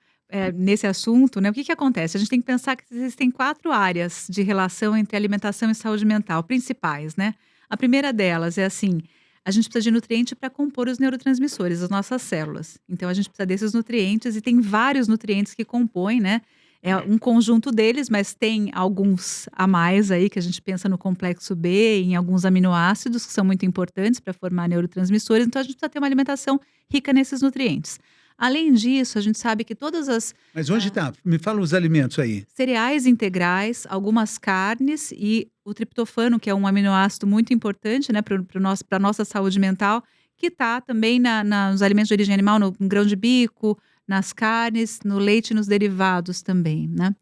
nesse assunto, né. O que que acontece? A gente tem que pensar que existem 4 áreas de relação entre alimentação e saúde mental, principais, né. A primeira delas é assim, a gente precisa de nutriente para compor os neurotransmissores, as nossas células. Então a gente precisa desses nutrientes e tem vários nutrientes que compõem, né, é um conjunto deles, mas tem alguns a mais aí que a gente pensa no complexo B, em alguns aminoácidos que são muito importantes para formar neurotransmissores, então a gente precisa ter uma alimentação rica nesses nutrientes. Além disso, a gente sabe que todas as Mas onde está? Me fala os alimentos aí. cereais integrais, algumas carnes e o triptofano, que é um aminoácido muito importante, né, para a nossa saúde mental, que está também nos alimentos de origem animal, no grão de bico, nas carnes, no leite e nos derivados também, né.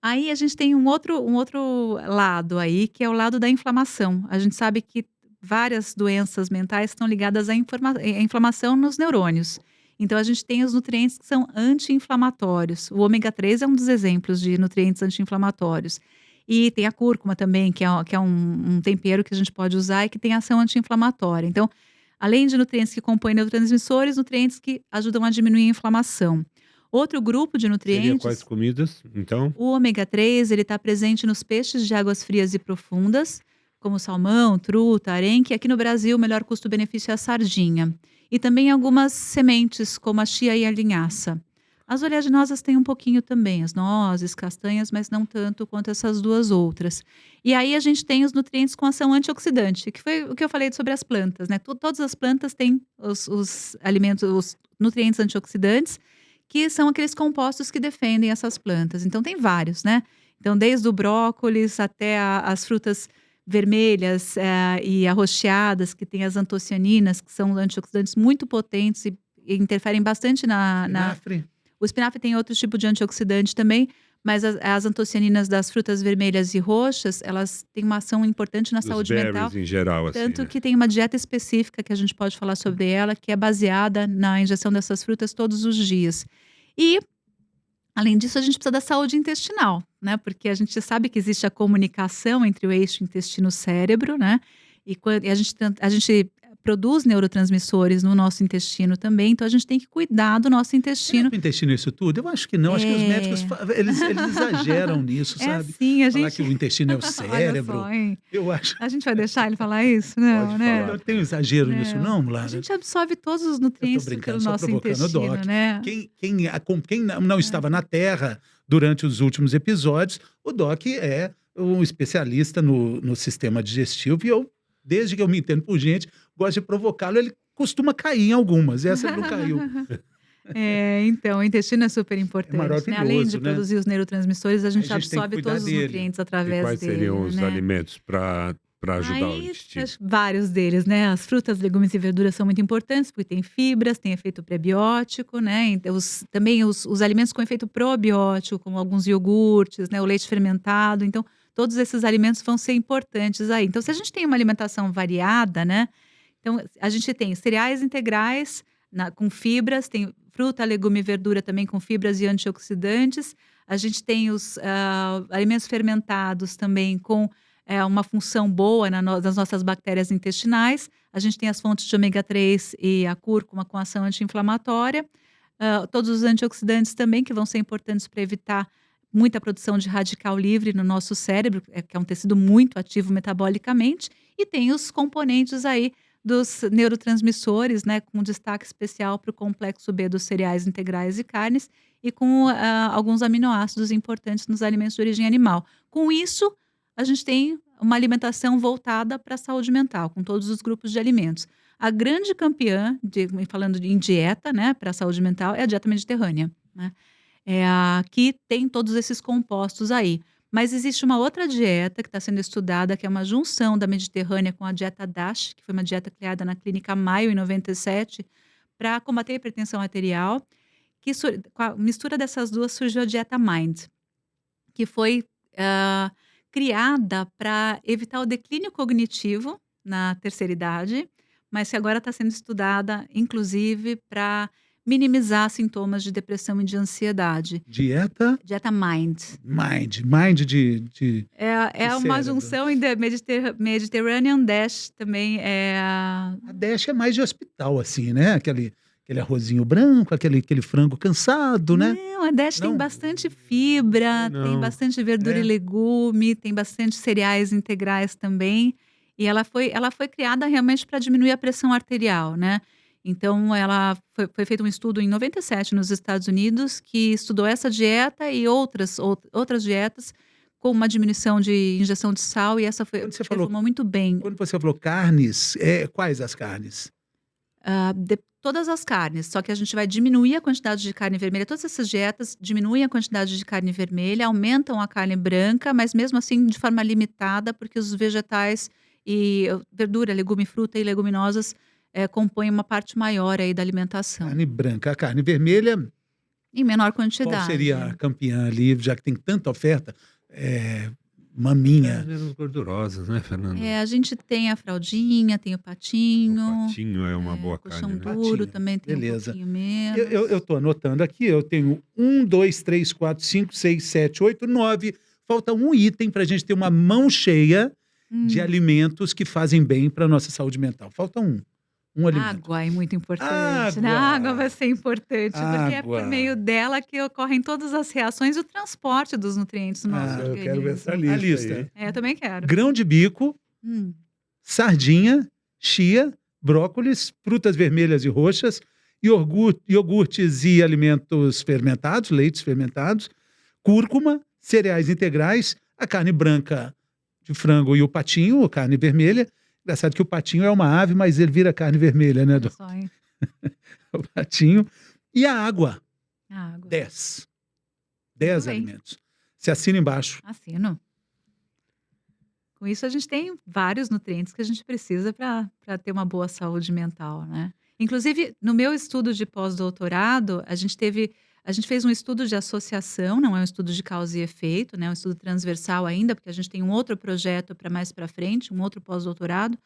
Aí a gente tem um outro lado aí, que é o lado da inflamação. A gente sabe que várias doenças mentais estão ligadas à inflamação nos neurônios. Então a gente tem os nutrientes que são anti-inflamatórios. O ômega 3 é um dos exemplos de nutrientes anti-inflamatórios. E tem a cúrcuma também, que é um tempero que a gente pode usar e que tem ação anti-inflamatória. Então, além de nutrientes que compõem neurotransmissores, nutrientes que ajudam a diminuir a inflamação. Outro grupo de Seria quais nutrientes, comidas, então? o ômega 3, ele está presente nos peixes de águas frias e profundas, como salmão, truta, arenque. Aqui no Brasil, o melhor custo-benefício é a sardinha. E também algumas sementes, como a chia e a linhaça. As oleaginosas têm um pouquinho também, as nozes, castanhas, mas não tanto quanto essas duas outras. E aí a gente tem os nutrientes com ação antioxidante, que foi o que eu falei sobre as plantas, né? Todas as plantas têm os alimentos, os nutrientes antioxidantes, que são aqueles compostos que defendem essas plantas. Então tem vários, né. Então desde o brócolis até as frutas vermelhas, e arroxeadas, que tem as antocianinas, que são antioxidantes muito potentes e interferem bastante na Espinafre? o espinafre tem outro tipo de antioxidante também, mas as antocianinas das frutas vermelhas e roxas, elas têm uma ação importante na Dos saúde mental, berries em geral, assim, tanto né? que tem uma dieta específica que a gente pode falar sobre ela, que é baseada na ingestão dessas frutas todos os dias. E, além disso, a gente precisa da saúde intestinal, né, porque a gente sabe que existe a comunicação entre o eixo intestino-cérebro, né, e a gente produz neurotransmissores no nosso intestino também, então a gente tem que cuidar do nosso Será intestino. que o intestino é isso tudo? Eu acho que não, acho que os médicos É. eles exageram nisso, É sabe. sim, a Falar gente que o intestino é o olha cérebro, só, hein. eu acho A gente vai deixar ele falar isso? Não, Pode né. falar. não tem exagero nisso Não. não, A Lara? gente absorve todos os Eu tô nutrientes pelo brincando, só nosso provocando o intestino, Doc. né. Quem não estava na Terra durante os últimos episódios, o Doc é um especialista no sistema digestivo e eu, desde que eu me entendo por gente, gosto de provocá-lo, ele costuma cair em algumas, essa ele não caiu. Então, o intestino é super importante, né, além de maravilhoso, né. produzir os neurotransmissores, a Aí gente a gente tem que absorve cuidar todos os dele. nutrientes E através quais dele, seriam os né. alimentos para ajudar o Aí, intestino? vários deles, né, as frutas, legumes e verduras são muito importantes, porque tem fibras, tem efeito prebiótico, né, então também os alimentos com efeito probiótico, como alguns iogurtes, né, o leite fermentado, então todos esses alimentos vão ser importantes aí. Então se a gente tem uma alimentação variada, né, então a gente tem cereais integrais com fibras, tem fruta, legume e verdura também com fibras e antioxidantes, a gente tem os alimentos fermentados também com uma função boa nas nossas bactérias intestinais. A gente tem as fontes de ômega 3 e a cúrcuma com ação anti-inflamatória. Todos os antioxidantes também, que vão ser importantes para evitar muita produção de radical livre no nosso cérebro, que é um tecido muito ativo metabolicamente. E tem os componentes aí dos neurotransmissores, né, com destaque especial para o complexo B dos cereais integrais e carnes, e com alguns aminoácidos importantes nos alimentos de origem animal. Com isso, a gente tem uma alimentação voltada para a saúde mental, com todos os grupos de alimentos. A grande campeã, falando em dieta, né, para a saúde mental, é a dieta mediterrânea, né? É a que tem todos esses compostos aí. Mas existe uma outra dieta que está sendo estudada, que é uma junção da mediterrânea com a dieta DASH, que foi uma dieta criada na Clínica Mayo em 97, para combater a hipertensão arterial, com a mistura dessas duas surgiu a dieta Mind, que foi criada para evitar o declínio cognitivo na terceira idade, mas que agora está sendo estudada, inclusive, para minimizar sintomas de depressão e de ansiedade. Dieta Dieta Mind. Mind de É uma cérebro. junção em Mediterranean Dash também. A Dash é mais de hospital, assim, né? Aquele arrozinho branco, aquele frango cansado, né? Não, a Dash tem Não? bastante fibra, tem Não. bastante verdura É. e legume, tem bastante cereais integrais também. E ela foi criada realmente para diminuir a pressão arterial, né? Então, foi feito um estudo em 97 nos Estados Unidos que estudou essa dieta e outras dietas com uma diminuição de ingestão de sal, e essa Quando você falou- performou muito bem. Quando você falou carnes, quais as carnes? Todas as carnes, só que a gente vai diminuir a quantidade de carne vermelha. Todas essas dietas diminuem a quantidade de carne vermelha, aumentam a carne branca, mas mesmo assim de forma limitada, porque os vegetais e verdura, legume, fruta e leguminosas compõem uma parte maior aí da alimentação, Carne branca. A carne vermelha, em menor qual quantidade. seria a campeã ali, já que tem tanta oferta? Maminha. Menos gordurosas, né, Fernando? A gente tem a fraldinha, tem o patinho. O patinho é uma boa Colchão carne, né? duro Patinho, também tem beleza. um pouquinho menos. Eu estou anotando aqui, eu tenho 1, 2, 3, 4, 5, 6, 7, 8, 9. Falta um item para a gente ter uma mão cheia de alimentos que fazem bem para a nossa saúde mental. Falta um alimento. Água é muito importante, né? A Água. água vai ser importante, porque é por Água. meio dela que ocorrem todas as reações e o transporte dos nutrientes no nosso Ah, Eu quero ver essa organismo. lista. lista. Aí. Eu também quero. Grão de bico, Hum. sardinha, chia, brócolis, frutas vermelhas e roxas, iogurtes e alimentos fermentados, leites fermentados, cúrcuma, cereais integrais, a carne branca de frango e o patinho, a carne vermelha. Engraçado que o patinho é uma ave, mas ele vira carne vermelha, né? Olha só, hein? O patinho. E a água, A água. 10. 10 bem. alimentos. Se assina embaixo. Assino. Com isso, a gente tem vários nutrientes que a gente precisa para ter uma boa saúde mental, né? Inclusive, no meu estudo de pós-doutorado, a gente fez um estudo de associação, não é um estudo de causa e efeito, né? É um estudo transversal ainda, porque a gente tem um outro projeto para mais para frente, um outro pós-doutorado.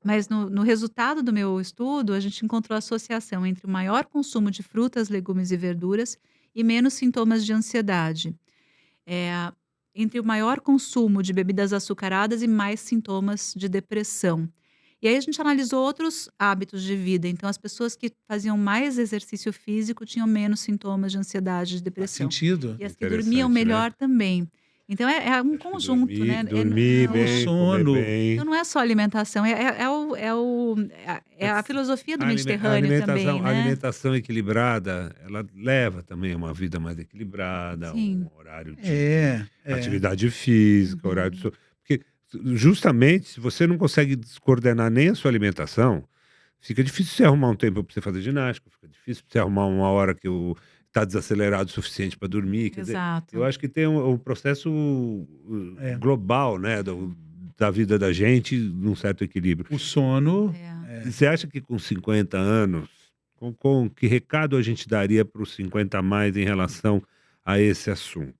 Mas no resultado do meu estudo, a gente encontrou associação entre o maior consumo de frutas, legumes e verduras e menos sintomas de ansiedade. Entre o maior consumo de bebidas açucaradas e mais sintomas de depressão. E aí a gente analisou outros hábitos de vida. Então, as pessoas que faziam mais exercício físico tinham menos sintomas de ansiedade e de Faz depressão. sentido? E as que Interessante, dormiam né? melhor também. Então, é um conjunto, né? Dormir Não- bem, sono. comer bem. Então, não é só alimentação, é a filosofia do Mediterrâneo também, A né? alimentação equilibrada, ela leva também a uma vida mais equilibrada, Sim. um horário de É. atividade física, horário de porque justamente se você não consegue descoordenar nem a sua alimentação, fica difícil você arrumar um tempo para você fazer ginástica, fica difícil você arrumar uma hora que está desacelerado o suficiente para dormir. Quer dizer, Exato. eu acho que tem um processo É. global, né, da vida da gente, num certo equilíbrio. O sono. Você acha que com 50 anos, com que recado a gente daria para os 50 a mais em relação a esse assunto?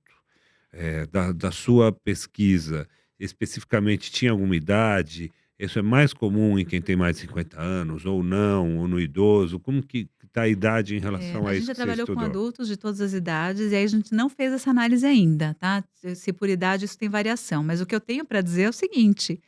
Da sua pesquisa, especificamente, tinha alguma idade? Isso é mais comum em quem tem mais de 50 anos, ou não, ou no idoso? Como que está a idade em relação a A isso gente já que você trabalhou com estudou? adultos de todas as idades e aí a gente não fez essa análise ainda, tá? Se por idade isso tem variação. Mas o que eu tenho para dizer é o seguinte: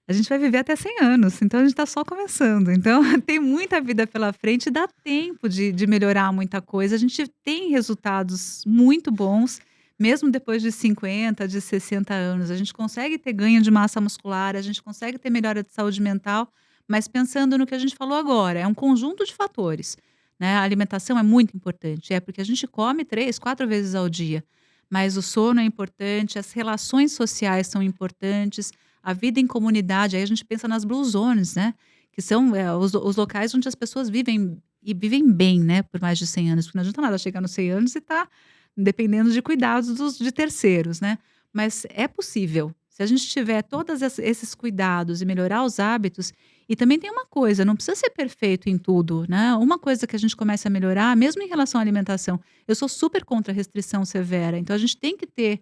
a gente vai viver até 100 anos, então a gente está só começando. Então tem muita vida pela frente, dá tempo de melhorar muita coisa. A gente tem resultados muito bons, mesmo depois de 50, de 60 anos. A gente consegue ter ganho de massa muscular, a gente consegue ter melhora de saúde mental, mas pensando no que a gente falou agora, é um conjunto de fatores, né? A alimentação é muito importante, porque a gente come 3, 4 vezes ao dia, mas o sono é importante, as relações sociais são importantes, a vida em comunidade, aí a gente pensa nas blue zones, né? Que são os locais onde as pessoas vivem e vivem bem, né? Por mais de 100 anos, porque não adianta nada chegar nos 100 anos e tá dependendo de cuidados de terceiros, né? Mas é possível. Se a gente tiver todos esses cuidados e melhorar os hábitos, e também tem uma coisa, não precisa ser perfeito em tudo, né? Uma coisa que a gente começa a melhorar, mesmo em relação à alimentação, eu sou super contra a restrição severa, então a gente tem que ter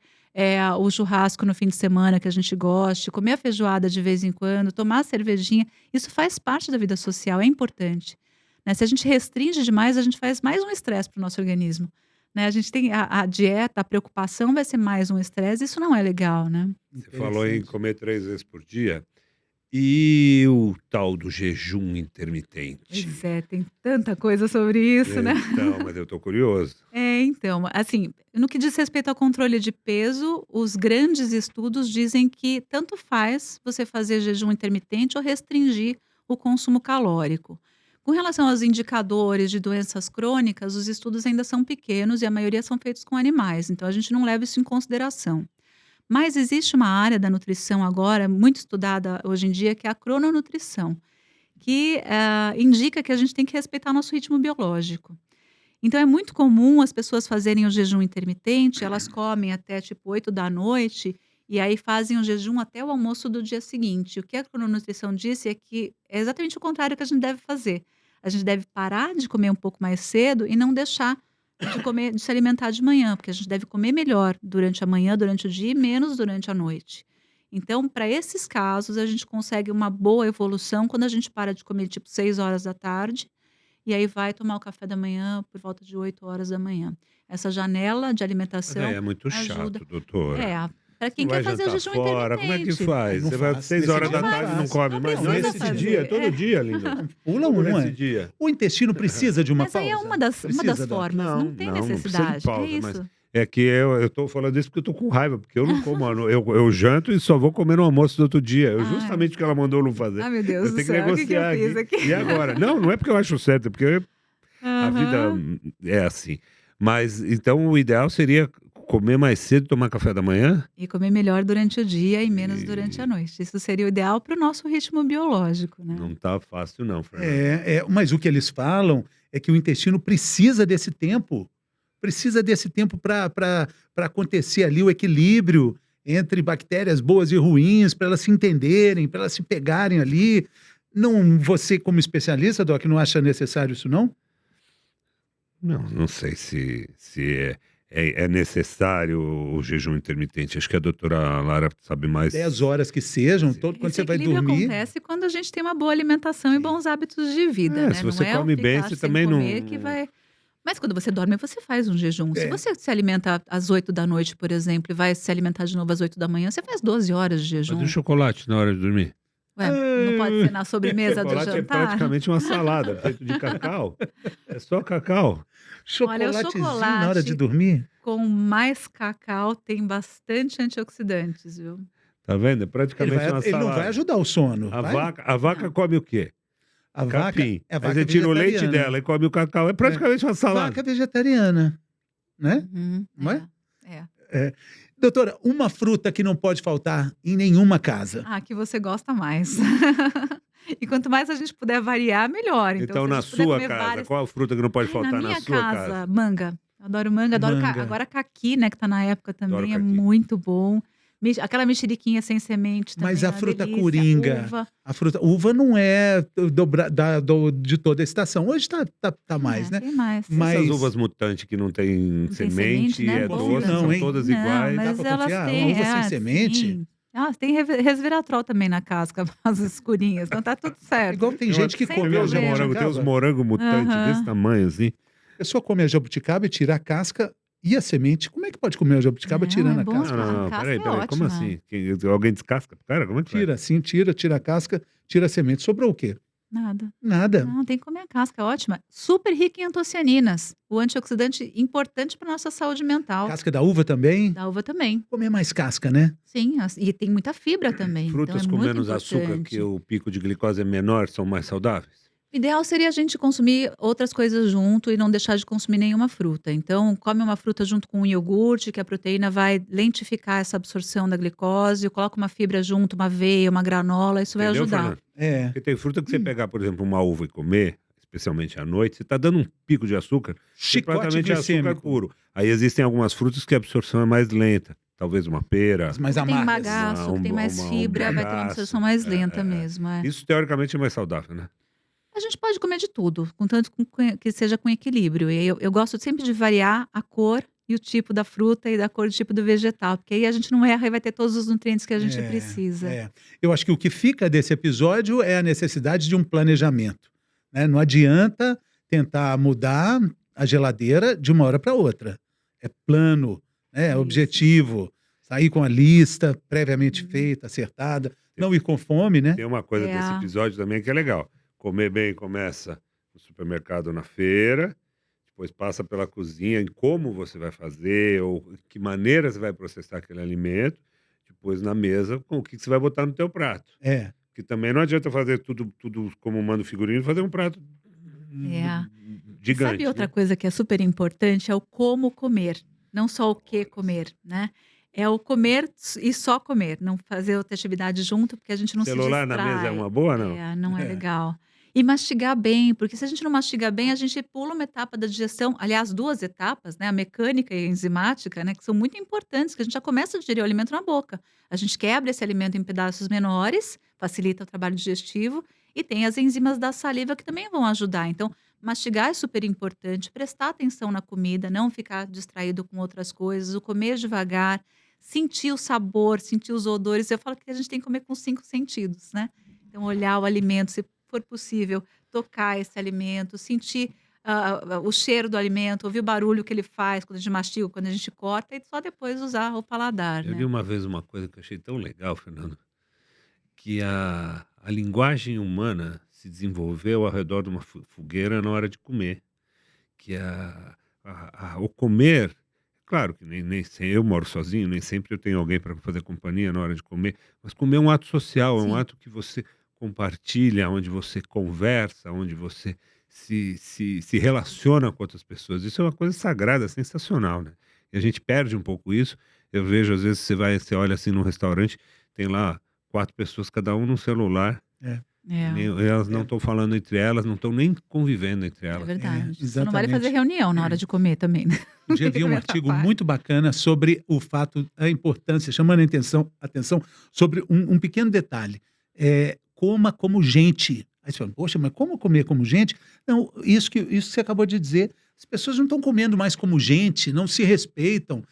o churrasco no fim de semana que a gente goste, comer a feijoada de vez em quando, tomar a cervejinha, isso faz parte da vida social, é importante. né? Se a gente restringe demais, a gente faz mais um estresse para o nosso organismo, né? A gente tem a dieta, a preocupação vai ser mais um estresse, isso não é legal, né? Você falou em Interessante. comer 3 vezes por dia. E o tal do jejum intermitente? Pois é, tem tanta coisa sobre isso, né? Então, mas eu tô curioso. Então, assim, no que diz respeito ao controle de peso, os grandes estudos dizem que tanto faz você fazer jejum intermitente ou restringir o consumo calórico. Com relação aos indicadores de doenças crônicas, os estudos ainda são pequenos e a maioria são feitos com animais, então a gente não leva isso em consideração. Mas existe uma área da nutrição agora, muito estudada hoje em dia, que é a crononutrição, que indica que a gente tem que respeitar nosso ritmo biológico. Então é muito comum as pessoas fazerem o jejum intermitente, elas comem até tipo 8 da noite e aí fazem o jejum até o almoço do dia seguinte. O que a crononutrição disse é que é exatamente o contrário que a gente deve fazer. A gente deve parar de comer um pouco mais cedo e não deixar de comer, de se alimentar de manhã, porque a gente deve comer melhor durante a manhã, durante o dia e menos durante a noite. Então, para esses casos, a gente consegue uma boa evolução quando a gente para de comer tipo 6 horas da tarde e aí vai tomar o café da manhã por volta de 8 horas da manhã. Essa janela de Mas aí alimentação é muito ajuda. chato, doutora. Para Você quem não vai quer fazer o jantar jejum fora, como é que intermitente. faz? Não Você vai faço. 6 Nesse horas dia da não tarde e não faço. come Não mais? Não, precisa nesse fazer. dia, todo dia, linda. Pula Como uma. nesse dia? O intestino precisa de uma Mas aí é pausa? uma das Precisa da... formas, não tem Não precisa de necessidade. É pausa, mas isso. é que eu tô falando isso porque eu tô com raiva, porque eu não como, eu janto e só vou comer no almoço do outro dia. Eu Ai, justamente o que ela mandou eu não fazer. ai, meu Deus Eu do tenho que céu, o que eu negociar fiz aqui? E agora? Não é porque eu acho certo, é porque a vida Aham. é assim. Mas então o ideal seria comer mais cedo, tomar café da manhã? E comer melhor durante o dia e menos durante a E noite. Isso seria o ideal para o nosso ritmo biológico, né? não tá fácil não, Fernanda. Mas o que eles falam é que o intestino precisa desse tempo. Precisa desse tempo para acontecer ali o equilíbrio entre bactérias boas e ruins, para elas se entenderem, para elas se pegarem ali. Não, você, como especialista, Doc, não acha necessário isso, não? Não sei se é necessário o jejum intermitente. Acho que a doutora Lara sabe mais. 10 horas que sejam, Sim. quando Esse você vai equilíbrio dormir. acontece quando a gente tem uma boa alimentação e Sim. bons hábitos de vida, É, né? se Não você é o come bem, ficar você sem também comer que não. vai. Mas quando você dorme, você faz um jejum. Se É, você se alimenta às 8 da noite, por exemplo, e vai se alimentar de novo às 8 da manhã, você faz 12 horas de Mas e o jejum. chocolate na hora de dormir? Ué, não pode ser na sobremesa do Chocolate é jantar? praticamente uma salada feito de cacau. É só cacau. Olha, o chocolatezinho na hora de chocolate dormir? com mais cacau tem bastante antioxidantes, viu? Tá vendo? É Ele, praticamente uma ele não vai salada. ajudar o sono, A vai? vaca Não. come o quê? A vaca Capim. é Aí vaca você tira o leite vegetariana. dela e come o cacau. É praticamente uma salada. Vaca vegetariana, né? Uhum, Não é? é. É. Doutora, uma fruta que não pode faltar em nenhuma casa. Ah, que você gosta mais. E quanto mais a gente puder variar, melhor. Então, Então, se a na gente puder sua comer casa, várias. qual a fruta que não pode Ai, faltar na na minha sua casa, casa? manga. Adoro manga, adoro Manga. agora caqui, né, que tá na época Adoro também, é caqui. muito bom. Aquela mexeriquinha sem semente também Mas é a uma fruta delícia. coringa, Uva, uva não é de toda a estação. Hoje tá mais, né? tem mais. Mas Essas uvas mutantes que não tem Não tem semente, semente, né? é Confio doce, não, são hein? todas Não, iguais. Dá mas pra elas confiar? têm, Uma uva sem semente? sim. Elas têm resveratrol também na casca, as escurinhas, então tá tudo certo. Igual tem Eu- gente que Sem Você come vê a os problema. morangos, tem os jabuticaba. morangos mutantes Aham. desse tamanho, assim. A pessoa come a jabuticaba e tira a casca e a semente. Como é que pode comer a jabuticaba Não, tirando é a bom casca? A Não, casca peraí, é como ótima. assim? Alguém descasca? Cara, como é que faz? Tira assim, tira a casca, tira a semente. Sobrou o quê? Nada. Nada. Não, tem que comer a casca, é ótima. Super rica em antocianinas, o antioxidante importante para nossa saúde mental. Casca da uva também. Da uva também. Comer mais casca, né? Sim, e tem muita fibra também, Frutas então é com muito menos açúcar, importante. que o pico de glicose é menor, são mais saudáveis? O ideal seria a gente consumir outras coisas junto e não deixar de consumir nenhuma fruta. Então, come uma fruta junto com um iogurte, que a proteína vai lentificar essa absorção da glicose. Coloca uma fibra junto, uma aveia, uma granola, isso vai Entendeu, ajudar. Fernando? É. Porque tem fruta que você pegar, por exemplo, uma uva e comer, especialmente à noite, você está dando um pico de açúcar, que Chicote praticamente é açúcar glicêmico. puro. Aí existem algumas frutas que a absorção é mais lenta. Talvez uma pera. Mais Tem amargas. bagaço, que tem mais fibra, vai ter uma absorção mais lenta mesmo. É. Isso teoricamente é mais saudável, né? A gente pode comer de tudo, contanto que seja com equilíbrio. E eu gosto sempre de variar a cor e o tipo da fruta e da cor do tipo do vegetal, porque aí a gente não erra e vai ter todos os nutrientes que a gente precisa. Eu acho que o que fica desse episódio é a necessidade de um planejamento, né? Não adianta tentar mudar a geladeira de uma hora para outra. É plano, né? É Isso. objetivo. Sair com a lista previamente Uhum. feita, acertada. Não ir com fome, né? Tem uma coisa desse É. episódio também que é legal. Comer bem começa no supermercado, na feira, depois passa pela cozinha, em como você vai fazer, ou que maneira você vai processar aquele alimento, depois na mesa, com o que você vai botar no teu prato. É. Que também não adianta fazer tudo como manda o figurino, fazer um prato É. E gigante, sabe outra né? coisa que é super importante? É o como comer, não só o que comer, né? É o comer e só comer, não fazer outra atividade junto, porque a gente não se Celular na mesa é distrai. uma boa, não? Não é É. legal. E mastigar bem, porque se a gente não mastiga bem, a gente pula uma etapa da digestão, aliás, 2 etapas, né, a mecânica e a enzimática, né, que são muito importantes, que a gente já começa a digerir o alimento na boca. A gente quebra esse alimento em pedaços menores, facilita o trabalho digestivo, e tem as enzimas da saliva que também vão ajudar. Então, mastigar é super importante, prestar atenção na comida, não ficar distraído com outras coisas, o comer devagar, sentir o sabor, sentir os odores. Eu falo que a gente tem que comer com 5 sentidos, né? Então, olhar o alimento, se for possível, tocar esse alimento, sentir o cheiro do alimento, ouvir o barulho que ele faz quando a gente mastiga, quando a gente corta, e só depois usar o paladar, Eu vi né? uma vez uma coisa que eu achei tão legal, Fernando, que a linguagem humana se desenvolveu ao redor de uma fogueira na hora de comer. Que o comer, claro que nem sempre, eu moro sozinho, nem sempre eu tenho alguém para fazer companhia na hora de comer, mas comer é um ato social, é um Sim. ato que você compartilha, onde você conversa, onde você se relaciona com outras pessoas. Isso é uma coisa sagrada, sensacional, né? E a gente perde um pouco isso. Eu vejo, às vezes, você olha assim num restaurante, tem lá 4 pessoas, cada um no celular, É. elas não É. estão falando entre elas, não estão nem convivendo entre É elas. verdade. Só não vale exatamente. fazer reunião na hora de comer também, né? Um dia Tem que vi um comer artigo tapado. muito bacana sobre o fato, a importância, chamando atenção sobre um pequeno detalhe. Coma como gente. Aí você fala, poxa, mas como comer como gente? Não, isso que você acabou de dizer. As pessoas não estão comendo mais como gente, não se respeitam,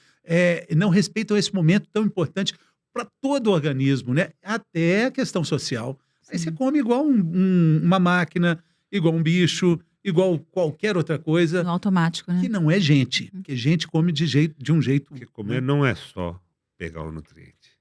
não respeitam esse momento tão importante para todo o organismo, né? Até a questão social. Aí você Sim. come igual uma máquina, igual um bicho, igual qualquer outra coisa No automático, que né? não é gente, porque gente come de um jeito, Porque né? comer não é só pegar o nutriente.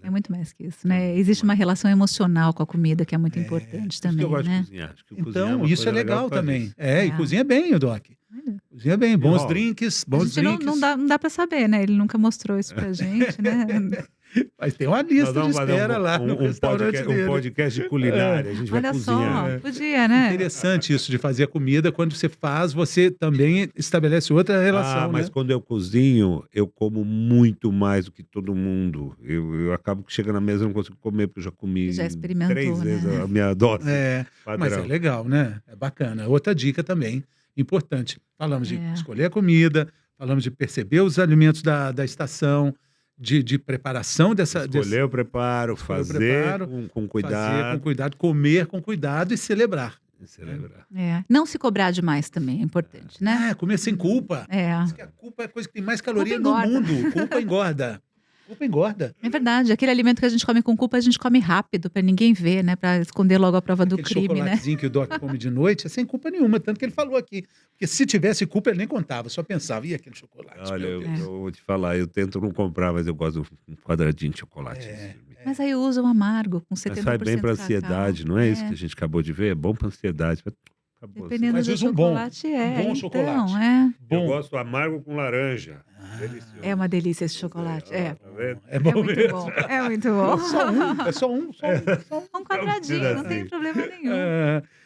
É muito mais que isso, É né? muito Existe uma mais. relação emocional com a comida que é muito É, importante Por isso que também, eu gosto de né? cozinhar. Acho que cozinhar é Então, uma isso é coisa legal legal por causa também. disso. E É. cozinha bem o Doc. Olha, Cozinha bem, bons Ó, drinks, a bons gente não drinks. não dá para saber, né? Ele nunca mostrou isso pra gente, né? Mas tem uma Nós lista de vamos fazer espera lá no restaurante um dele. podcast de culinária. A gente vai Olha cozinhar. só, podia, né? Interessante isso de fazer a comida. Quando você faz, você também estabelece outra relação, Mas né? quando eu cozinho, eu como muito mais do que todo mundo. Eu acabo que chega na mesa e não consigo comer, porque eu já comi Já experimentou, 3 vezes né? a minha dose Mas é padrão. legal, né? É bacana. Outra dica também, importante. Falamos de É. escolher a comida, falamos de perceber os alimentos da estação, de preparação Escolher o preparo, Escolher o fazer preparo, com fazer com cuidado cuidado, comer com cuidado e celebrar. e celebrar. Não se cobrar demais também é importante, né? Comer sem culpa. É. Diz que a culpa é a coisa que tem mais caloria Culpa no engorda. mundo. Culpa engorda. Culpa engorda. É verdade, aquele alimento que a gente come com culpa, a gente come rápido pra ninguém ver, né? Pra esconder logo a prova do Aquele crime, né? chocolatezinho que o Doc come de noite é sem culpa nenhuma, tanto que ele falou aqui. Porque se tivesse culpa, ele nem contava, só pensava, e aquele chocolate? Olha, meu Deus. eu vou te falar, eu tento não comprar, mas eu gosto de um quadradinho de chocolate. Mas aí usa o amargo com 70% Mas faz bem pra cacau. ansiedade, não é isso que a gente acabou de ver? É bom pra ansiedade. Acabou. Dependendo Mas do usa um bom chocolate, bom chocolate. Então, é. Eu Bom. gosto amargo com laranja. Delicioso. É uma delícia esse chocolate. É. Tá vendo? É É bom muito mesmo. bom. É muito bom. É só um. Um quadradinho, não tem problema nenhum.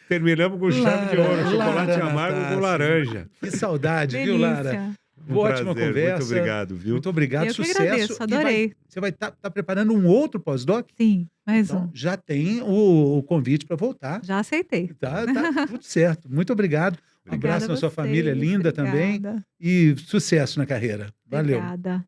Terminamos com chave de Lara, ouro, chocolate Lara amargo Natassi. com laranja. Que saudade, viu, Lara? Delícia. Ótima prazer, conversa. Muito obrigado, viu? Muito obrigado, Eu que sucesso. agradeço, E adorei. você vai estar preparando um outro pós-doc? Sim, mais Então, um. já tem o convite para voltar. Já aceitei. Tá tudo certo. Muito obrigado. Um Obrigada abraço a na sua vocês, família linda também. obrigada. E sucesso na carreira. Valeu. Obrigada.